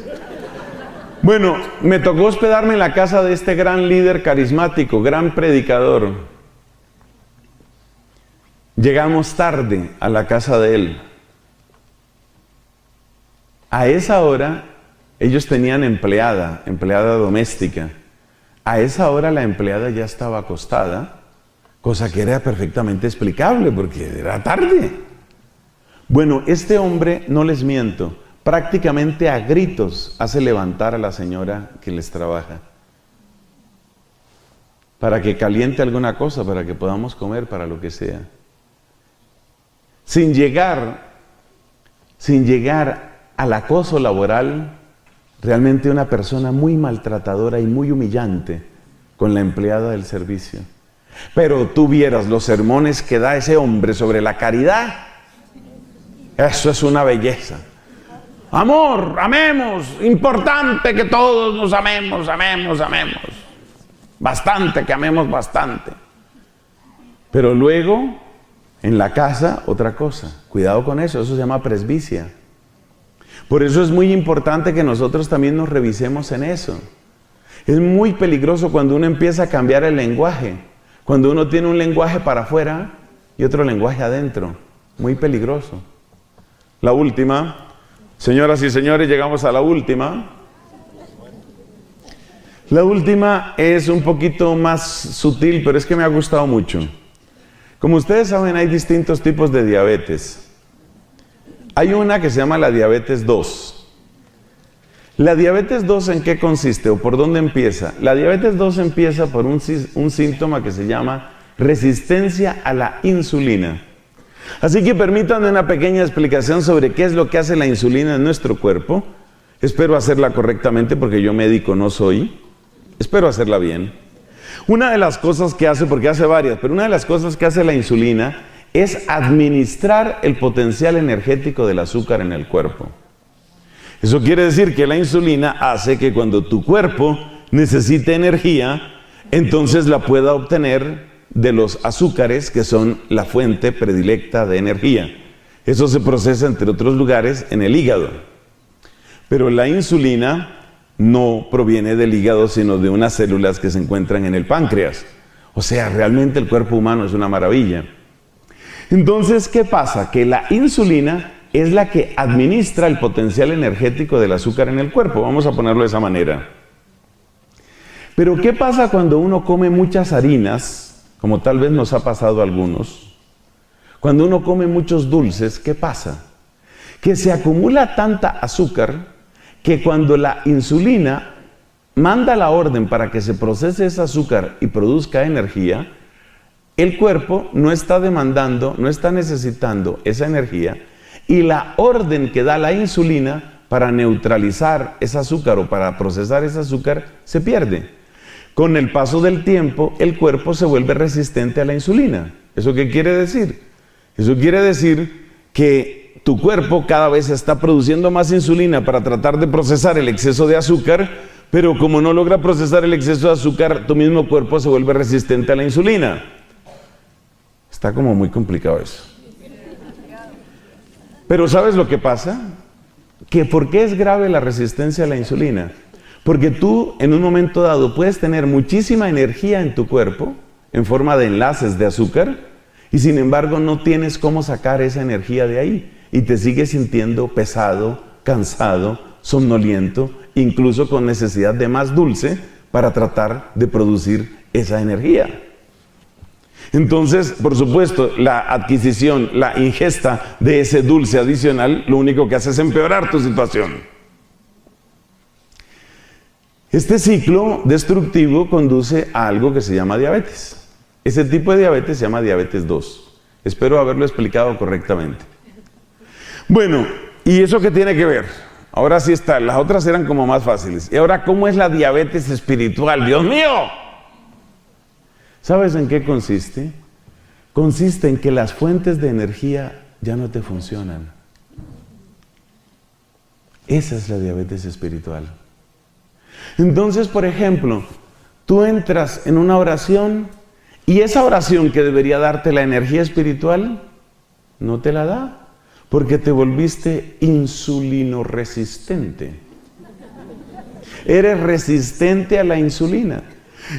Bueno, me tocó hospedarme en la casa de este gran líder carismático, gran predicador. Llegamos tarde a la casa de él. A esa hora, ellos tenían empleada doméstica. A esa hora la empleada ya estaba acostada, cosa que era perfectamente explicable porque era tarde. Bueno, este hombre, no les miento, prácticamente a gritos hace levantar a la señora que les trabaja para que caliente alguna cosa, para que podamos comer, para lo que sea. Sin llegar al acoso laboral, realmente una persona muy maltratadora y muy humillante con la empleada del servicio. Pero tú vieras los sermones que da ese hombre sobre la caridad, eso es una belleza. Amor, amemos, importante que todos nos amemos. Bastante, que amemos bastante. Pero luego, en la casa, otra cosa. Cuidado con eso, eso se llama presbicia. Por eso es muy importante que nosotros también nos revisemos en eso. Es muy peligroso cuando uno empieza a cambiar el lenguaje. Cuando uno tiene un lenguaje para afuera y otro lenguaje adentro. Muy peligroso. La última. Señoras y señores, llegamos a la última. La última es un poquito más sutil, pero es que me ha gustado mucho. Como ustedes saben, hay distintos tipos de diabetes. Hay una que se llama la diabetes 2. ¿La diabetes 2 en qué consiste o por dónde empieza? La diabetes 2 empieza por un síntoma que se llama resistencia a la insulina. Así que permítanme una pequeña explicación sobre qué es lo que hace la insulina en nuestro cuerpo. Espero hacerla correctamente porque yo médico no soy. Espero hacerla bien. Una de las cosas que hace, porque hace varias, pero una de las cosas que hace la insulina es administrar el potencial energético del azúcar en el cuerpo. Eso quiere decir que la insulina hace que cuando tu cuerpo necesite energía, entonces la pueda obtener de los azúcares que son la fuente predilecta de energía. Eso se procesa, entre otros lugares, en el hígado. Pero la insulina no proviene del hígado, sino de unas células que se encuentran en el páncreas. O sea, realmente el cuerpo humano es una maravilla. Entonces, ¿qué pasa? Que la insulina es la que administra el potencial energético del azúcar en el cuerpo. Vamos a ponerlo de esa manera. Pero ¿qué pasa cuando uno come muchas harinas, como tal vez nos ha pasado a algunos? Cuando uno come muchos dulces, ¿qué pasa? Que se acumula tanta azúcar que cuando la insulina manda la orden para que se procese ese azúcar y produzca energía, el cuerpo no está demandando, no está necesitando esa energía, y la orden que da la insulina para neutralizar ese azúcar o para procesar ese azúcar se pierde. Con el paso del tiempo, el cuerpo se vuelve resistente a la insulina. ¿Eso qué quiere decir? Eso quiere decir que tu cuerpo cada vez está produciendo más insulina para tratar de procesar el exceso de azúcar, pero como no logra procesar el exceso de azúcar, tu mismo cuerpo se vuelve resistente a la insulina. Está como muy complicado eso. Pero ¿sabes lo que pasa? Que ¿por qué es grave la resistencia a la insulina? Porque tú en un momento dado puedes tener muchísima energía en tu cuerpo en forma de enlaces de azúcar y sin embargo no tienes cómo sacar esa energía de ahí y te sigues sintiendo pesado, cansado, somnoliento, incluso con necesidad de más dulce para tratar de producir esa energía. Entonces, por supuesto, la adquisición, la ingesta de ese dulce adicional, lo único que hace es empeorar tu situación. Este ciclo destructivo conduce a algo que se llama diabetes. Ese tipo de diabetes se llama diabetes 2. Espero haberlo explicado correctamente. Bueno, ¿y eso qué tiene que ver? Ahora sí está, las otras eran como más fáciles. Y ahora, ¿cómo es la diabetes espiritual? ¡Dios mío! ¿Sabes en qué consiste? Consiste en que las fuentes de energía ya no te funcionan. Esa es la diabetes espiritual. Entonces, por ejemplo, tú entras en una oración y esa oración que debería darte la energía espiritual, no te la da, porque te volviste insulinoresistente. Eres resistente a la insulina.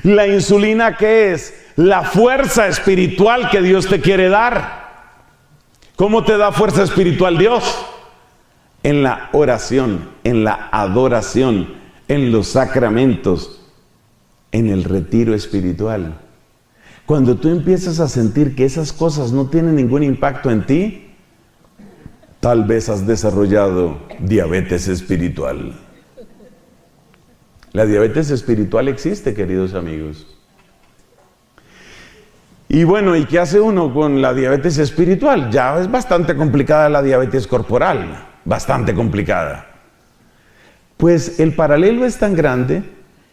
¿La insulina qué es? La fuerza espiritual que Dios te quiere dar. ¿Cómo te da fuerza espiritual Dios? En la oración, en la adoración, en los sacramentos, en el retiro espiritual. Cuando tú empiezas a sentir que esas cosas no tienen ningún impacto en ti, tal vez has desarrollado diabetes espiritual. La diabetes espiritual existe, queridos amigos. Y bueno, ¿y qué hace uno con la diabetes espiritual? Ya es bastante complicada la diabetes corporal, bastante complicada. Pues el paralelo es tan grande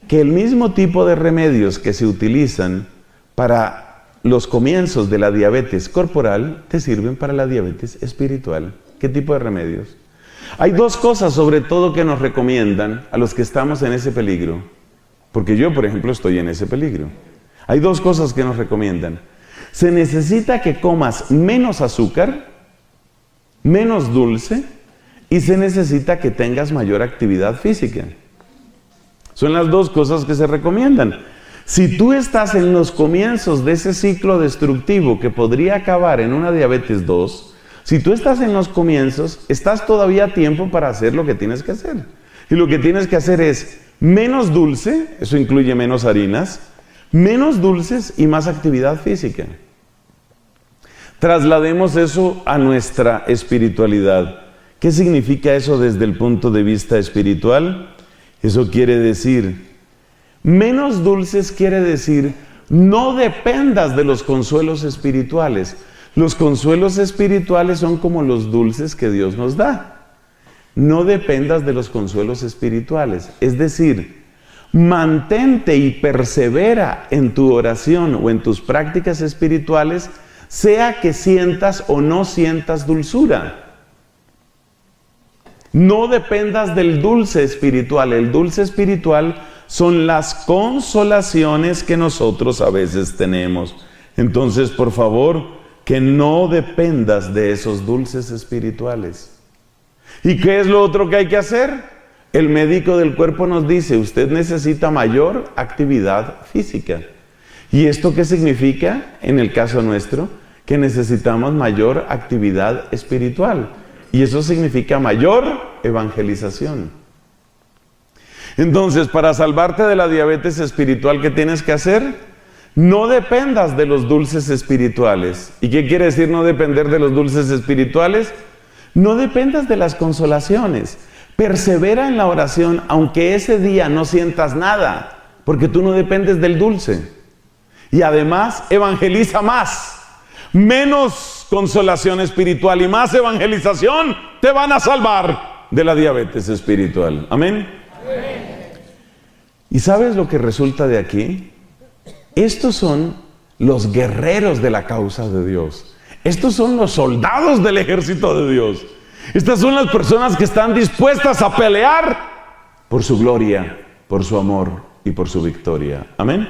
que el mismo tipo de remedios que se utilizan para los comienzos de la diabetes corporal te sirven para la diabetes espiritual. ¿Qué tipo de remedios? Hay dos cosas sobre todo que nos recomiendan a los que estamos en ese peligro, porque yo, por ejemplo, estoy en ese peligro. Hay dos cosas que nos recomiendan. Se necesita que comas menos azúcar, menos dulce, y se necesita que tengas mayor actividad física. Son las dos cosas que se recomiendan. Si tú estás en los comienzos de ese ciclo destructivo que podría acabar en una diabetes 2, si tú estás en los comienzos, estás todavía a tiempo para hacer lo que tienes que hacer. Y lo que tienes que hacer es menos dulce, eso incluye menos harinas, menos dulces y más actividad física. Traslademos eso a nuestra espiritualidad. ¿Qué significa eso desde el punto de vista espiritual? Eso quiere decir, menos dulces quiere decir, no dependas de los consuelos espirituales. Los consuelos espirituales son como los dulces que Dios nos da. No dependas de los consuelos espirituales. Es decir, mantente y persevera en tu oración o en tus prácticas espirituales, sea que sientas o no sientas dulzura. No dependas del dulce espiritual. El dulce espiritual son las consolaciones que nosotros a veces tenemos. Entonces, por favor, que no dependas de esos dulces espirituales. ¿Y qué es lo otro que hay que hacer? El médico del cuerpo nos dice, usted necesita mayor actividad física. ¿Y esto qué significa? En el caso nuestro, que necesitamos mayor actividad espiritual. Y eso significa mayor evangelización. Entonces, para salvarte de la diabetes espiritual, ¿qué tienes que hacer? No dependas de los dulces espirituales. ¿Y qué quiere decir no depender de los dulces espirituales? No dependas de las consolaciones. Persevera en la oración, aunque ese día no sientas nada, porque tú no dependes del dulce. Y además, evangeliza más. Menos consolación espiritual y más evangelización te van a salvar de la diabetes espiritual. Amén. ¿Y sabes lo que resulta de aquí? Estos son los guerreros de la causa de Dios. Estos son los soldados del ejército de Dios. Estas son las personas que están dispuestas a pelear por su gloria, por su amor y por su victoria. Amén.